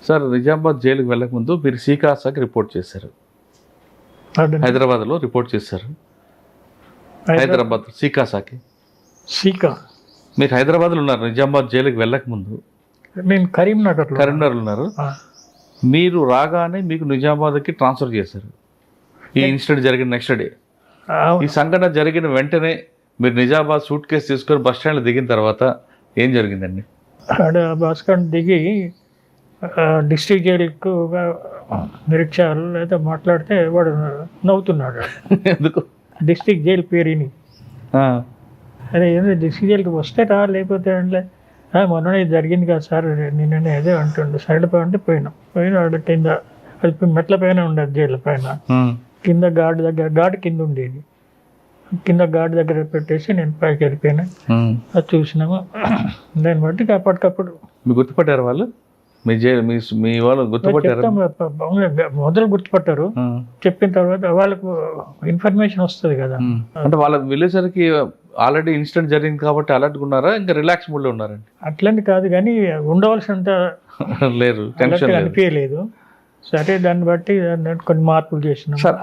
సార్ నిజామాబాద్ జైలుకి వెళ్ళకముందు మీరు సీకాసాకి రిపోర్ట్ చేశారు, హైదరాబాద్లో రిపోర్ట్ చేశారు. హైదరాబాద్ సీకాసాకి. మీరు హైదరాబాద్లో ఉన్నారు నిజామాబాద్ జైలుకి వెళ్ళకముందు. నేను కరీంనగర్లో ఉన్నారు. మీరు రాగానే మీకు నిజామాబాద్కి ట్రాన్స్ఫర్ చేశారు. ఈ ఇన్సిడెంట్ జరిగిన నెక్స్ట్ డే, ఈ సంఘటన జరిగిన వెంటనే మీరు నిజామాబాద్ సూట్ కేసు తీసుకొని బస్ స్టాండ్లో దిగిన తర్వాత ఏం జరిగిందండి? బస్ స్టాండ్ దిగి డిస్ట్రిక్ట్ జైలుకు నిరీక్షలు లేదా మాట్లాడితే వాడు నవ్వుతున్నాడు. ఎందుకు? డిస్ట్రిక్ట్ జైలు పేరుని. అదే ఏంటంటే డిస్ట్రిక్ట్ జైలుకి వస్తే రా, లేకపోతే అంటే మొన్ననే జరిగింది కదా సార్, నిన్ననే అదే అంటుండే. సైడ్ అంటే పోయినాడు కింద. అది మెట్ల పైన ఉండేది జైలు పైన. కింద గార్డు కింద ఉండేది. కింద గార్డు దగ్గర పెట్టేసి నేను పైకి వెళ్ళిపోయాను. అది చూసినాము. దాన్ని బట్టి అప్పటికప్పుడు. గుర్తుపట్టారు వాళ్ళు? మీ వాళ్ళు గుర్తుపట్టారు? మొదలు గుర్తుపట్టారు. చెప్పిన తర్వాత వాళ్ళకు ఇన్ఫర్మేషన్ వస్తుంది కదా. అంటే వాళ్ళకి వెళ్ళేసరికి ఆల్రెడీ ఇన్సిడెంట్ జరిగింది కాబట్టి అలర్ట్గా ఉన్నారా, ఇంకా రిలాక్స్ మూడ్లో ఉన్నారండి? అట్లని కాదు కానీ ఉండవలసినంత లేరు, టెన్షన్ అనిపించలేదు. సరే, దాన్ని బట్టి కొన్ని మార్పులు చేసినాం. సార్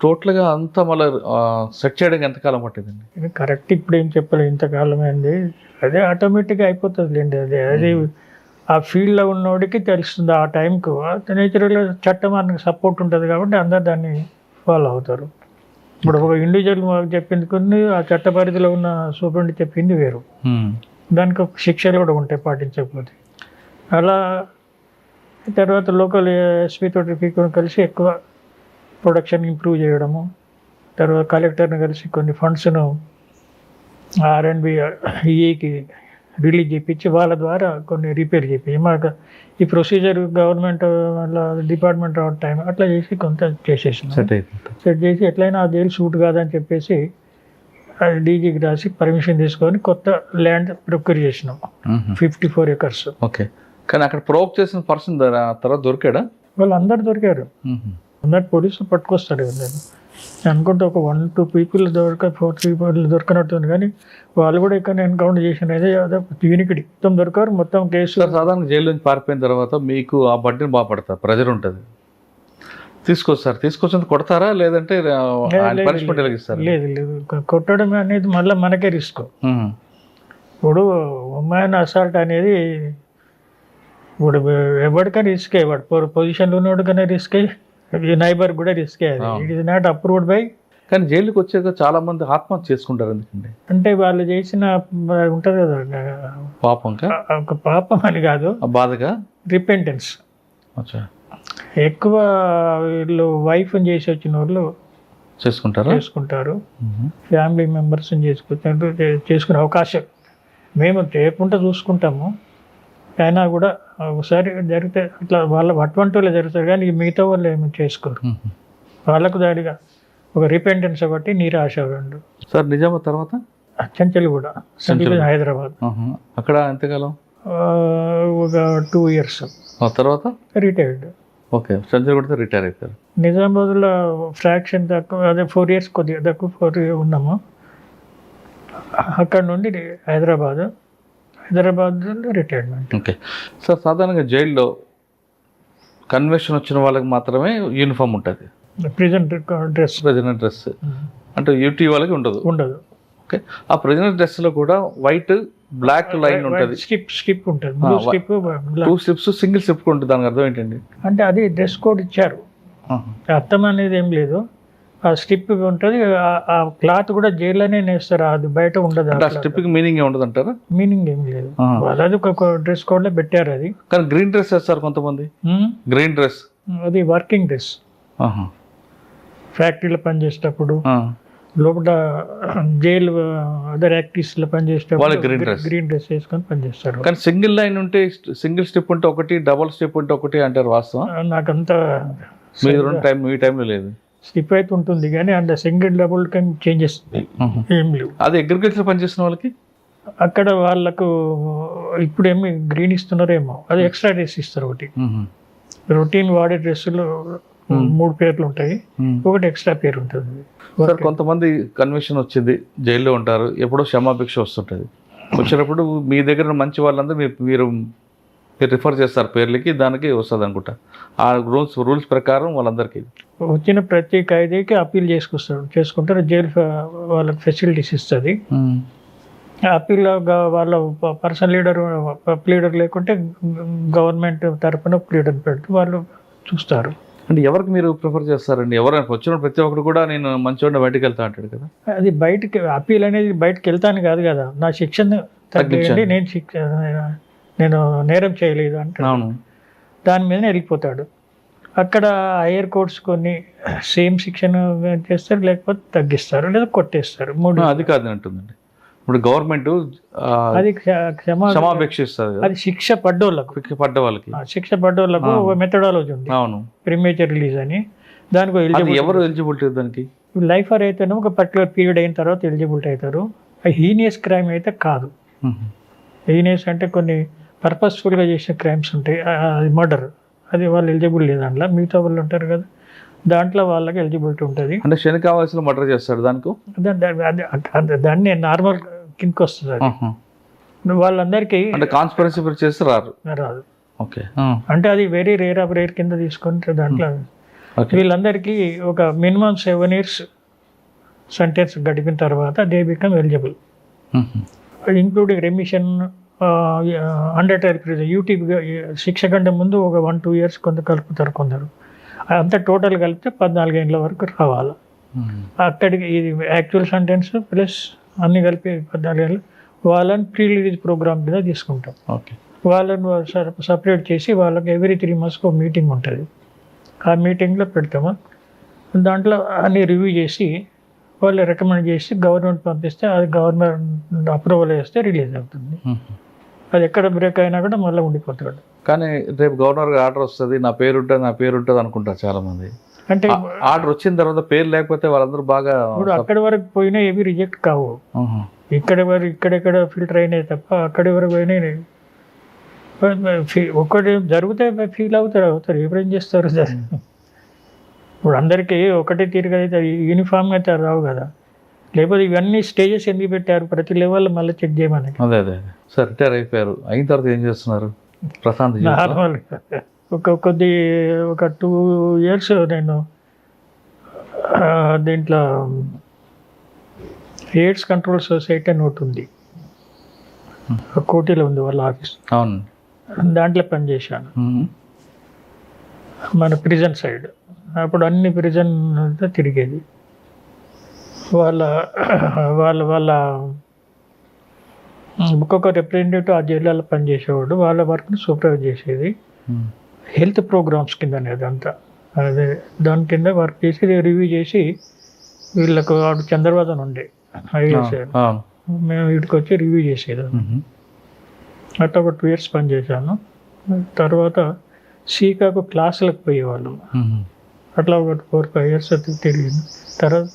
టోటల్గా అంతా మళ్ళీ సెట్ చేయడానికి ఎంతకాలం పట్టిందండి? కరెక్ట్ ఇప్పుడు ఏం చెప్పలేదు, ఇంతకాలం అయింది. అదే ఆటోమేటిక్గా అయిపోతుంది లేండి. అది ఆ ఫీల్డ్లో ఉన్నోడికి తెలుస్తుంది ఆ టైంకు. నేచురల్గా చట్టం మనకు సపోర్ట్ ఉంటుంది కాబట్టి అందరు దాన్ని ఫాలో అవుతారు. ఇప్పుడు ఒక ఇండివిజువల్ చెప్పింది కొన్ని, ఆ చట్ట పరిధిలో ఉన్న సూపరింట్ చెప్పింది వేరు. దానికి శిక్షలు కూడా ఉంటాయి పాటించకపోతే. అలా తర్వాత లోకల్ ఎస్పీ తోటి కలిసి ఎక్కువ ప్రొడక్షన్ ఇంప్రూవ్ చేయడము. తర్వాత కలెక్టర్ని కలిసి కొన్ని ఫండ్స్ను R&B ఈకి రిలీజ్ చేయించి వాళ్ళ ద్వారా కొన్ని రిపేర్ చేయించి మాకు ఈ ప్రొసీజర్ గవర్నమెంట్ వాళ్ళ డిపార్ట్మెంట్ టైం అట్లా చేసి కొంత చేసేసినాం. సెట్ చేసి ఎట్లయినా ఆ జైలు సూట్ కాదని చెప్పేసి అది డీజీకి రాసి పర్మిషన్ తీసుకొని కొత్త ల్యాండ్ ప్రొక్యూర్ చేసినాం. 54 acres. ఓకే, కానీ అక్కడ ప్రొవోక్ చేసిన పర్సన్ తర్వాత దొరికాడా? వాళ్ళు అందరు దొరికారు. అందరు పోలీసులు పట్టుకొస్తారు. నేను అనుకుంటే ఒక 1-2 people 4 people దొరకనట్టుంది. కానీ వాళ్ళు కూడా ఇక్కడ ఎన్కౌంటర్ చేసిన అదే యూనికిడి మొత్తం దొరకారు. మొత్తం కేసు. సాధారణ జైలు నుంచి పారిపోయిన తర్వాత మీకు ఆ బడ్డీని బాగా పడతారు, ప్రెజర్ ఉంటుంది, తీసుకొచ్చి కొడతారా లేదంటే పనిష్మెంట్ ఎలాగిస్తారు? లేదు కొట్టడం అనేది మళ్ళీ మనకే రిస్క్. ఇప్పుడు ఉమెన్ అసాల్ట్ అనేది ఇప్పుడు ఎవరికైనా రిస్కే, వాడు పొజిషన్లో ఉన్నవాడికైనా రిస్కే, నైబర్ కూడా రిస్కే. అది it is not approved by. కానీ జైలుకి వచ్చాక చాలా మంది ఆత్మహత్య చేసుకుంటారు ఎందుకండి? అంటే వాళ్ళు చేసిన ఉంటుంది కదా, పాపంగా, ఒక పాపం అని కాదు, బాధగా, రిపెంటెన్స్. అచ్చా, ఎక్కువ వీళ్ళు వైఫ్ని చేసి వచ్చిన వాళ్ళు చేసుకుంటారు, ఫ్యామిలీ మెంబర్స్ని చేసుకునే అవకాశం మేము చేయకుండా చూసుకుంటాము. అయినా కూడా ఒకసారి జరిగితే ఇట్లా అటువంటి వాళ్ళు జరుగుతారు, కానీ మిగతా వాళ్ళు ఏమి చేసుకోరు. వాళ్ళకు దాడిగా ఒక రిపెంటెన్స్ బట్టి నిరాశ. సార్ నిజామాబాద్ తర్వాత చెంచల్గూడ, హైదరాబాద్. అక్కడ ఎంతకాలం? ఒక 2 years. తర్వాత రిటైర్డ్. ఓకే, చెంచల్గూడ రిటైర్ అయిపోయారు. నిజామాబాద్లో ఫ్రాక్షన్ తక్కువ, అదే 4 years కొద్దిగా తక్కువ 4 years ఉన్నాము. అక్కడ నుండి హైదరాబాద్లో రిటైర్మెంట్. ఓకే సార్, సాధారణంగా జైల్లో కన్వెన్షన్ వచ్చిన వాళ్ళకి మాత్రమే యూనిఫామ్ ఉంటుంది, ప్రెజెంట్ డ్రెస్. అంటే యూటీ వాళ్ళకి ఉండదు. ఓకే, ఆ ప్రెజెంట్ డ్రెస్లో కూడా వైట్ బ్లాక్ లైన్ ఉంటుంది, స్ట్రిప్ ఉంటుంది, 2 స్ట్రిప్స్, సింగిల్ స్ట్రిప్ ఉంటుంది. దానికి అర్థం ఏంటండి? అంటే అది డ్రెస్ కోడ్ ఇచ్చారు, అర్థం అనేది ఏం లేదు. ఆ స్ట్రిప్ ఉంటుంది, ఆ క్లాత్ కూడా జైల్లోనే నేస్తారు, అది బయట ఉండదు. ఆ స్ట్రిప్కి మీనింగ్ ఉండదు అంటారా? మీనింగ్ ఏం లేదు, అది ఒక డ్రెస్ కోడ్లో పెట్టారు. అది కానీ గ్రీన్ డ్రెస్ వేస్తారు కొంతమంది. గ్రీన్ డ్రెస్ అది వర్కింగ్ డ్రెస్. ఫ్యాక్టరీలో పనిచేసేటప్పుడు, లోపల జైలు అదర్ యాక్టివిటీస్లో పనిచేసేటప్పుడు గ్రీన్ డ్రెస్ వేసుకొని పనిచేస్తారు. కానీ సింగిల్ లైన్ ఉంటే, సింగిల్ స్టెప్ ఉంటే ఒకటి, డబుల్ స్టెప్ ఉంటే ఒకటి అంటారు. వాస్తవం నాకంతా మీ టైంలో లేదు. స్లిప్ అయితే ఉంటుంది కానీ అంత సింగిల్ డబుల్ కానీ చేంజెస్ ఏం లేవు. అది అగ్రికల్చర్ పనిచేసిన వాళ్ళకి అక్కడ వాళ్ళకు ఇప్పుడు ఏమి గ్రీన్ ఇస్తున్నారేమో, అది ఎక్స్ట్రా డ్రెస్ ఇస్తారు. ఒకటి రొటీన్ వాడే డ్రెస్సులు 3 పేర్లు ఉంటాయి, ఒకటి ఎక్స్ట్రా పేరు ఉంటుంది. సార్ కొంతమంది కన్వెన్షన్ వచ్చింది, జైల్లో ఉంటారు, ఎప్పుడో క్షమాభిక్ష వస్తుంటుంది. వచ్చినప్పుడు మీ దగ్గర మంచి వాళ్ళందరూ మీరు రిఫర్ చేస్తారు పేర్లకి, దానికి వస్తుంది అనుకుంటా. ఆ రూల్స్ ప్రకారం వాళ్ళందరికీ వచ్చిన ప్రతి ఖైదీకి అప్పీల్ చేసుకుంటారు. జైలు వాళ్ళకి ఫెసిలిటీస్ ఇస్తుంది. అప్పీల్ వాళ్ళ పర్సనల్ లీడర్ లేకుంటే గవర్నమెంట్ తరఫున లీడర్ పెట్టి వాళ్ళు చూస్తారు. అంటే ఎవరికి మీరు ప్రిఫర్ చేస్తారండి? ఎవరైనా వచ్చిన ప్రతి ఒక్కరు కూడా నేను మంచిగా బయటకు వెళ్తా అంటాడు కదా. అది బయటకి అప్పీల్ అనేది బయటకు వెళ్తాను కాదు కదా, నా శిక్షను తగ్గించండి, నేను నేరం చేయలేదు అంటే దాని మీద వెళ్ళిపోతాడు. అక్కడ హైయర్ కోర్ట్స్ కొన్ని సేమ్ శిక్షణ చేస్తారు, లేకపోతే తగ్గిస్తారు, లేదా కొట్టేస్తారు. 3 అది కాదు అంటుందండి. ఇప్పుడు గవర్నమెంట్ అది క్షమాభిక్షిస్తుంది, అది శిక్ష పడ్డోళ్ళకి. శిక్ష పడ్డోళ్ళకు ఒక మెథడాలజీ ఉంది, ప్రీమేచర్ రిలీజ్ అని. దానికి ఎవరు ఎలిజిబిలిటీ? దానికి లైఫర్ అయితేనే ఒక పర్టికులర్ పీరియడ్ అయిన తర్వాత ఎలిజిబిలిటీ అవుతారు. హీనియస్ క్రైమ్ అయితే కాదు. హీనియస్ అంటే కొన్ని పర్పస్ఫుల్గా చేసిన క్రైమ్స్ ఉంటాయి, అది మర్డర్, అది వాళ్ళు ఎలిజిబుల్ లేదు. దాంట్లో మిగతా వాళ్ళు ఉంటారు కదా, దాంట్లో వాళ్ళకి ఎలిజిబిలిటీ ఉంటుంది. అంటే శని కావాల్సిన మర్డర్ చేస్తాడు, దాన్ని నార్మల్ కిందకి వస్తుంది. అది వాళ్ళందరికీ అంటే కాన్స్పిరసీ చేస్తే రాదు. ఓకే, అంటే అది వెరీ రేర్ ఆఫ్ రేర్ కింద తీసుకుంటే దాంట్లో వీళ్ళందరికీ ఒక మినిమం 7 years సెంటెన్స్ గడిపిన తర్వాత they become eligible, including remission, under trial prison, యూటీగా శిక్ష కంటే ముందు ఒక 1-2 years కొంత కలుపుతారు కొందరు. అంతా టోటల్ కలిపితే 14 ఏళ్ళ వరకు రావాలి. అక్కడికి ఇది యాక్చువల్ సెంటెన్స్ ప్లస్ అన్ని కలిపి 14 ఏళ్ళు. వాళ్ళని ప్రీ రిలీజ్ ప్రోగ్రామ్ మీద తీసుకుంటాం. వాళ్ళని సపరేట్ చేసి వాళ్ళకి ఎవ్రీ 3 months ఒక మీటింగ్ ఉంటుంది. ఆ మీటింగ్లో పెడతాము. దాంట్లో అన్ని రివ్యూ చేసి వాళ్ళు రికమెండ్ చేసి గవర్నమెంట్ పంపిస్తే అది గవర్నమెంట్ అప్రూవల్ చేస్తే రిలీజ్ అవుతుంది. అది ఎక్కడ బ్రేక్ అయినా కూడా మళ్ళీ ఉండిపోతాడు. కానీ రేపు గవర్నర్ ఆర్డర్ వస్తుంది, నా పేరు ఉంటుంది అనుకుంటారు చాలా మంది. అంటే ఆర్డర్ వచ్చిన తర్వాత పేరు లేకపోతే వాళ్ళందరూ బాగా ఇప్పుడు అక్కడి వరకు పోయినా ఏవి రిజెక్ట్ కావు. ఇక్కడెక్కడ ఫిల్టర్ అయినాయి తప్ప అక్కడి వరకు పోయినాయి. ఒకటి జరిగితే ఫీల్ అవుతారు ఎవరేం చేస్తారు. ఇప్పుడు అందరికీ ఒకటే తీరుగా అయితే యూనిఫామ్గా అయితే రావు కదా. లేకపోతే ఇవన్నీ స్టేజెస్ ఎందుకు పెట్టారు, ప్రతి లెవెల్లో మళ్ళీ చెక్ చేయమని. అదే సార్, రిటైర్ అయిపోయారు, అయిన తర్వాత ఏం చేస్తున్నారు? ప్రశాంత్ నార్మల్ ఒక 2 years నేను దీంట్లో ఎయిడ్స్ కంట్రోల్ సొసైటీ అని ఒకటి ఉంది, కోటిలో ఉంది వాళ్ళ ఆఫీస్, అవును. దాంట్లో పనిచేశాను మన ప్రిజన్ సైడ్. అప్పుడు అన్ని ప్రిజన్ అంతా తిరిగేది. వాళ్ళ వాళ్ళ వాళ్ళ ఒక్కొక్క రిప్రజెంటేటివ్ ఆ జిల్లాలో పనిచేసేవాడు, వాళ్ళ వర్క్ని సూపర్వైజ్ చేసేది. హెల్త్ ప్రోగ్రామ్స్ కింద అనేది అంతా, అదే దాని కింద వర్క్ చేసి రివ్యూ చేసి వీళ్ళకు వాడు చంద్రబాబు అని ఉండే ఐఏఎస్, మేము వీటికి వచ్చి రివ్యూ చేసేది. అట్లా ఒక 2 years పనిచేశాను. తర్వాత సీకాకు క్లాసులకు పోయేవాళ్ళం. అట్లా ఒక 4-5 years తిరిగింది. తర్వాత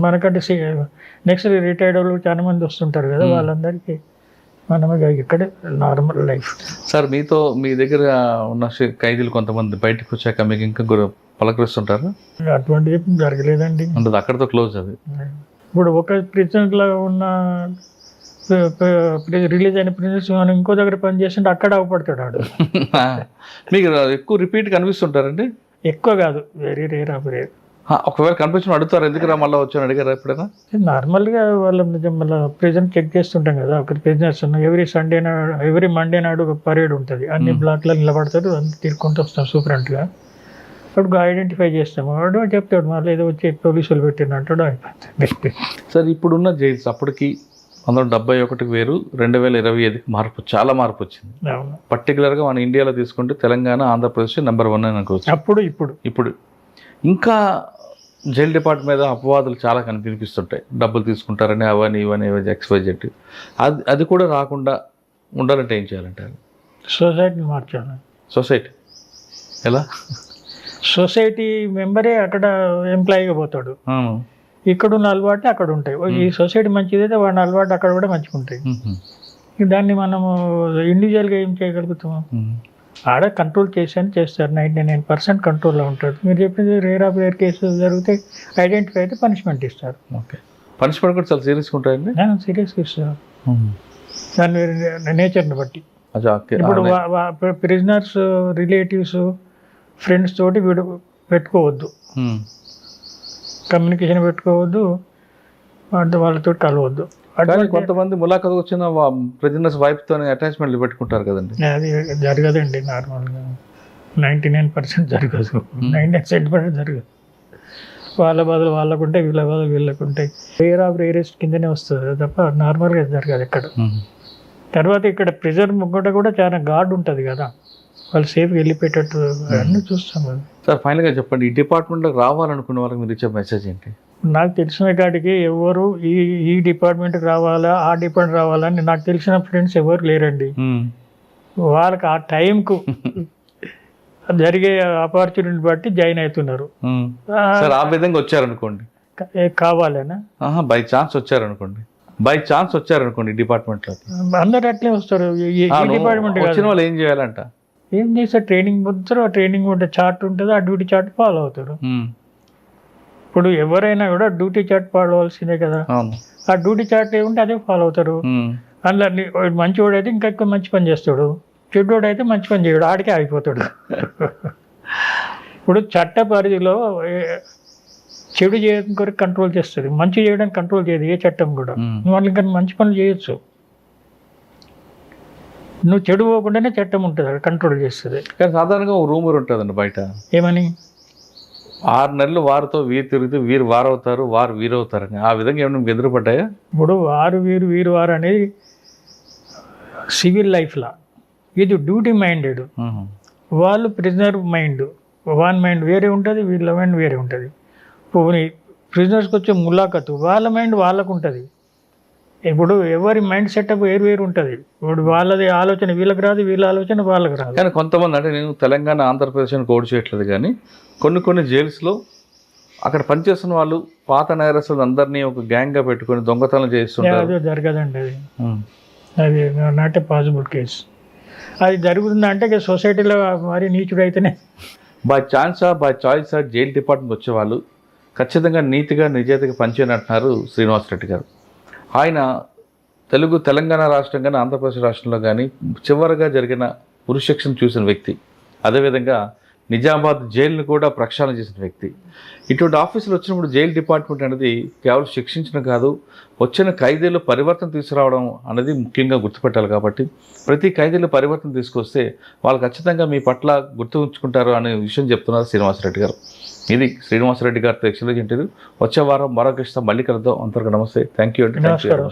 మనకంటే నెక్స్ట్ రిటైర్డ్ వాళ్ళు చాలా మంది వస్తుంటారు కదా, వాళ్ళందరికీ మనం ఇక్కడే నార్మల్ లైఫ్. సార్, మీ దగ్గర ఉన్న ఖైదీలు కొంతమంది బయటకు వచ్చాక మీకు ఇంకా పలకరిస్తుంటారు? అటువంటిది జరగలేదండి, అంటే అక్కడితో క్లోజ్ అది. ఇప్పుడు ఒక ప్రిజన్లో ఉన్న రిలీజ్ అయిన ప్రిజన్స్ మనం ఇంకో దగ్గర పని చేస్తుంటే అక్కడ అవపడతాడు వాడు. మీకు ఎక్కువ రిపీట్ కనిపిస్తుంటారండి? ఎక్కువ కాదు, వెరీ రేర్ ఆఫ్ రేర్. ఒకవేళ కనిపించిన అడుగుతారు, ఎందుకురా మళ్ళీ వచ్చాను అడిగారా ఎప్పుడైనా? నార్మల్గా వాళ్ళ మళ్ళీ ప్రెజెంట్ చెక్ చేస్తుంటాం కదా, ఒక ప్రిజనర్స్ ఉన్న ఎవ్రీ మండే నాడు ఒక పరేడ్ ఉంటుంది, అన్ని బ్లాక్లో నిలబడతారు, అన్ని తిరుక్కుంటూ వస్తాం సూపరెంట్గా. అప్పుడు ఐడెంటిఫై చేస్తాము, వాడు చెప్తాడు మళ్ళీ ఏదో వచ్చి పోలీసులు పెట్టినట్టు అయిపోతుంది. సార్, ఇప్పుడున్న జైల్స్ అప్పటికి 1971 వేరు, 2025 మార్పు, చాలా మార్పు వచ్చింది. పర్టికులర్గా మన ఇండియాలో తీసుకుంటే తెలంగాణ, ఆంధ్రప్రదేశ్ నెంబర్ 1 అని అనుకోవచ్చు. ఇప్పుడు ఇంకా జైల్ డిపార్ట్మెంట్ మీద అపవాదులు చాలా కనిపిస్తుంటాయి, డబ్బులు తీసుకుంటారని, అవని ఇవని XYZ. అది కూడా రాకుండా ఉండాలంటే ఏం చేయాలంటారు? సొసైటీని మార్చాలి. సొసైటీ ఎలా? సొసైటీ మెంబరే అక్కడ ఎంప్లాయీగా పోతాడు, ఇక్కడ ఉన్న అలవాటు అక్కడ ఉంటాయి. ఈ సొసైటీ మంచిదైతే వాడిని అలవాటు అక్కడ కూడా మంచిగా ఉంటాయి. దాన్ని మనము ఇండివిజువల్గా ఏం చేయగలుగుతాము? ఆడ కంట్రోల్ చేస్తారు, 99% కంట్రోల్లో ఉంటాడు. మీరు చెప్పింది రేర్ ఆఫ్ రేర్ కేసు జరిగితే ఐడెంటిఫై అయితే పనిష్మెంట్ ఇస్తారు. ఓకే, పనిష్మెంట్ కూడా చాలా సీరియస్గా ఉంటాయండి? సీరియస్గా ఇస్తారు, దాని నేచర్ని బట్టి. ఇప్పుడు ప్రిజనర్స్ రిలేటివ్స్ ఫ్రెండ్స్ తోటి వీడు పెట్టుకోవద్దు, కమ్యూనికేషన్ పెట్టుకోవద్దు, వాళ్ళతో కలవద్దు. కొంతమంది ములాఖత్ వచ్చిన ప్రిజనర్స్ వైఫ్తో అటాచ్మెంట్లు పెట్టుకుంటారు కదండి? అది జరగదండి, నార్మల్గా 99% జరగదు, 99% జరగదు. వాళ్ళ బాధలు వాళ్ళకుంటాయి, వీళ్ళ బాధలు వీళ్ళకుంటాయి. రేర్ ఆఫ్ రేరెస్ట్ కిందనే వస్తుంది తప్ప నార్మల్గా జరగదు ఎక్కడ. తర్వాత ఇక్కడ ప్రిజర్ ముగ్గట కూడా చాలా గార్డ్ ఉంటుంది కదా, వాళ్ళు సేఫ్గా వెళ్ళిపోయేటట్టు అన్నీ చూస్తాం కదా. సార్, ఫైనల్గా చెప్పండి, ఈ డిపార్ట్మెంట్లోకి రావాలనుకున్న వాళ్ళకి మీరు ఇచ్చే మెసేజ్ ఏంటి? నాకు తెలిసిన కాడికి ఎవరు ఈ డిపార్ట్మెంట్కి రావాలా, ఆ డిపార్ట్మెంట్ రావాలని నాకు తెలిసిన ఫ్రెండ్స్ ఎవరు లేరండి. వాళ్ళకి ఆ టైంకు జరిగే ఆపర్చునిటీ బట్టి జాయిన్ అవుతున్నారు. ఆ విధంగా వచ్చారనుకోండి, కావాలనా బై ఛాన్స్ వచ్చారనుకోండి డిపార్ట్మెంట్లోకి, అందరు అట్లే వస్తారు. డిపార్ట్మెంట్ వచ్చిన వాళ్ళు ఏం చేయాలంట? ఏం చేస్తారు, ట్రైనింగ్ పొందుతారు. ఆ ట్రైనింగ్ ఉంటే చార్ట్ ఉంటుంది, ఆ డ్యూటీ చార్ట్ ఫాలో అవుతారు. ఇప్పుడు ఎవరైనా కూడా డ్యూటీ చార్ట్ ఫాలో అవ్వాల్సిందే కదా. ఆ డ్యూటీ చార్ట్ ఏముంటే అదే ఫాలో అవుతారు. అందులో మంచివాడు అయితే ఇంకా ఎక్కువ మంచి పని చేస్తాడు, చెడ్డోడు అయితే మంచి పని చేయడు, ఆడికే ఆగిపోతాడు. ఇప్పుడు చట్ట పరిధిలో చెడు చేయడం కొరకు కంట్రోల్ చేస్తుంది, మంచి చేయడానికి కంట్రోల్ చేయదు ఏ చట్టం కూడా. వాళ్ళు ఇంకా మంచి పనులు చేయొచ్చు, నువ్వు చెడు పోకుండానే చట్టం ఉంటుంది, కంట్రోల్ చేస్తుంది. కానీ సాధారణంగా ఒక రూమర్ ఉంటుందండి బయట, ఏమని 6 నెలలు వారితో వీరు తిరిగితే వీరు వారవుతారు, వారు వీరవుతారని. ఆ విధంగా ఏమైనా మీకు ఎదురుపడ్డాయా? ఇప్పుడు వీరు వారు అనేది సివిల్ లైఫ్లా, ఇది డ్యూటీ మైండెడ్. వాళ్ళు ప్రిజనర్ మైండ్, వాన్ మైండ్ వేరే ఉంటుంది, వీళ్ళ మైండ్ వేరే ఉంటుంది. ఇప్పుడు ప్రిజనర్స్కి వచ్చే ములాఖతు వాళ్ళ మైండ్ వాళ్ళకు ఉంటుంది. ఇప్పుడు ఎవరి మైండ్ సెటప్ వేరు ఉంటుంది. ఇప్పుడు వాళ్ళది ఆలోచన వీళ్ళకి రాదు, వీళ్ళ ఆలోచన వాళ్ళకి రాదు. కానీ కొంతమంది, అంటే నేను తెలంగాణ ఆంధ్రప్రదేశ్ అని కోడ్ చేయట్లేదు, కానీ కొన్ని జైల్స్లో అక్కడ పనిచేస్తున్న వాళ్ళు పాత నేరస్తులు అందరినీ ఒక గ్యాంగ్గా పెట్టుకొని దొంగతనం చేస్తుంటారు. అది జరగదండి, అది నాట్ ఏ పాసిబుల్ కేస్. అది జరుగుతుందంటే సొసైటీలో మరి నీచుడు అయితేనే. బై చాయిసా జైల్ డిపార్ట్మెంట్ వచ్చేవాళ్ళు ఖచ్చితంగా నీతిగా నిజాయితీగా పనిచేయనంటున్నారు శ్రీనివాసరెడ్డి గారు. ఆయన తెలంగాణ రాష్ట్రం కానీ ఆంధ్రప్రదేశ్ రాష్ట్రంలో కానీ చివరిగా జరిగిన ఉరిశిక్షను చూసిన వ్యక్తి. అదేవిధంగా నిజామాబాద్ జైలును కూడా ప్రక్షాళన చేసిన వ్యక్తి. ఇటువంటి ఆఫీసులు వచ్చినప్పుడు జైలు డిపార్ట్మెంట్ అనేది కేవలం శిక్షించడం కాదు, వచ్చిన ఖైదీలు పరివర్తన తీసుకురావడం అనేది ముఖ్యంగా గుర్తుపెట్టాలి. కాబట్టి ప్రతి ఖైదీలు పరివర్తన తీసుకొస్తే వాళ్ళు ఖచ్చితంగా మీ పట్ల గుర్తు ఉంచుకుంటారు అనే విషయం చెప్తున్నారు శ్రీనివాసరెడ్డి గారు. ఇది శ్రీనివాసరెడ్డి గారితో ఎక్స్క్లూజివ్ ఇంటర్వ్యూ. వచ్చే వారం మరొక మళ్ళీ కలుద్దాం. అంతవరకు నమస్తే. థ్యాంక్ యూ అండి. నమస్కారం.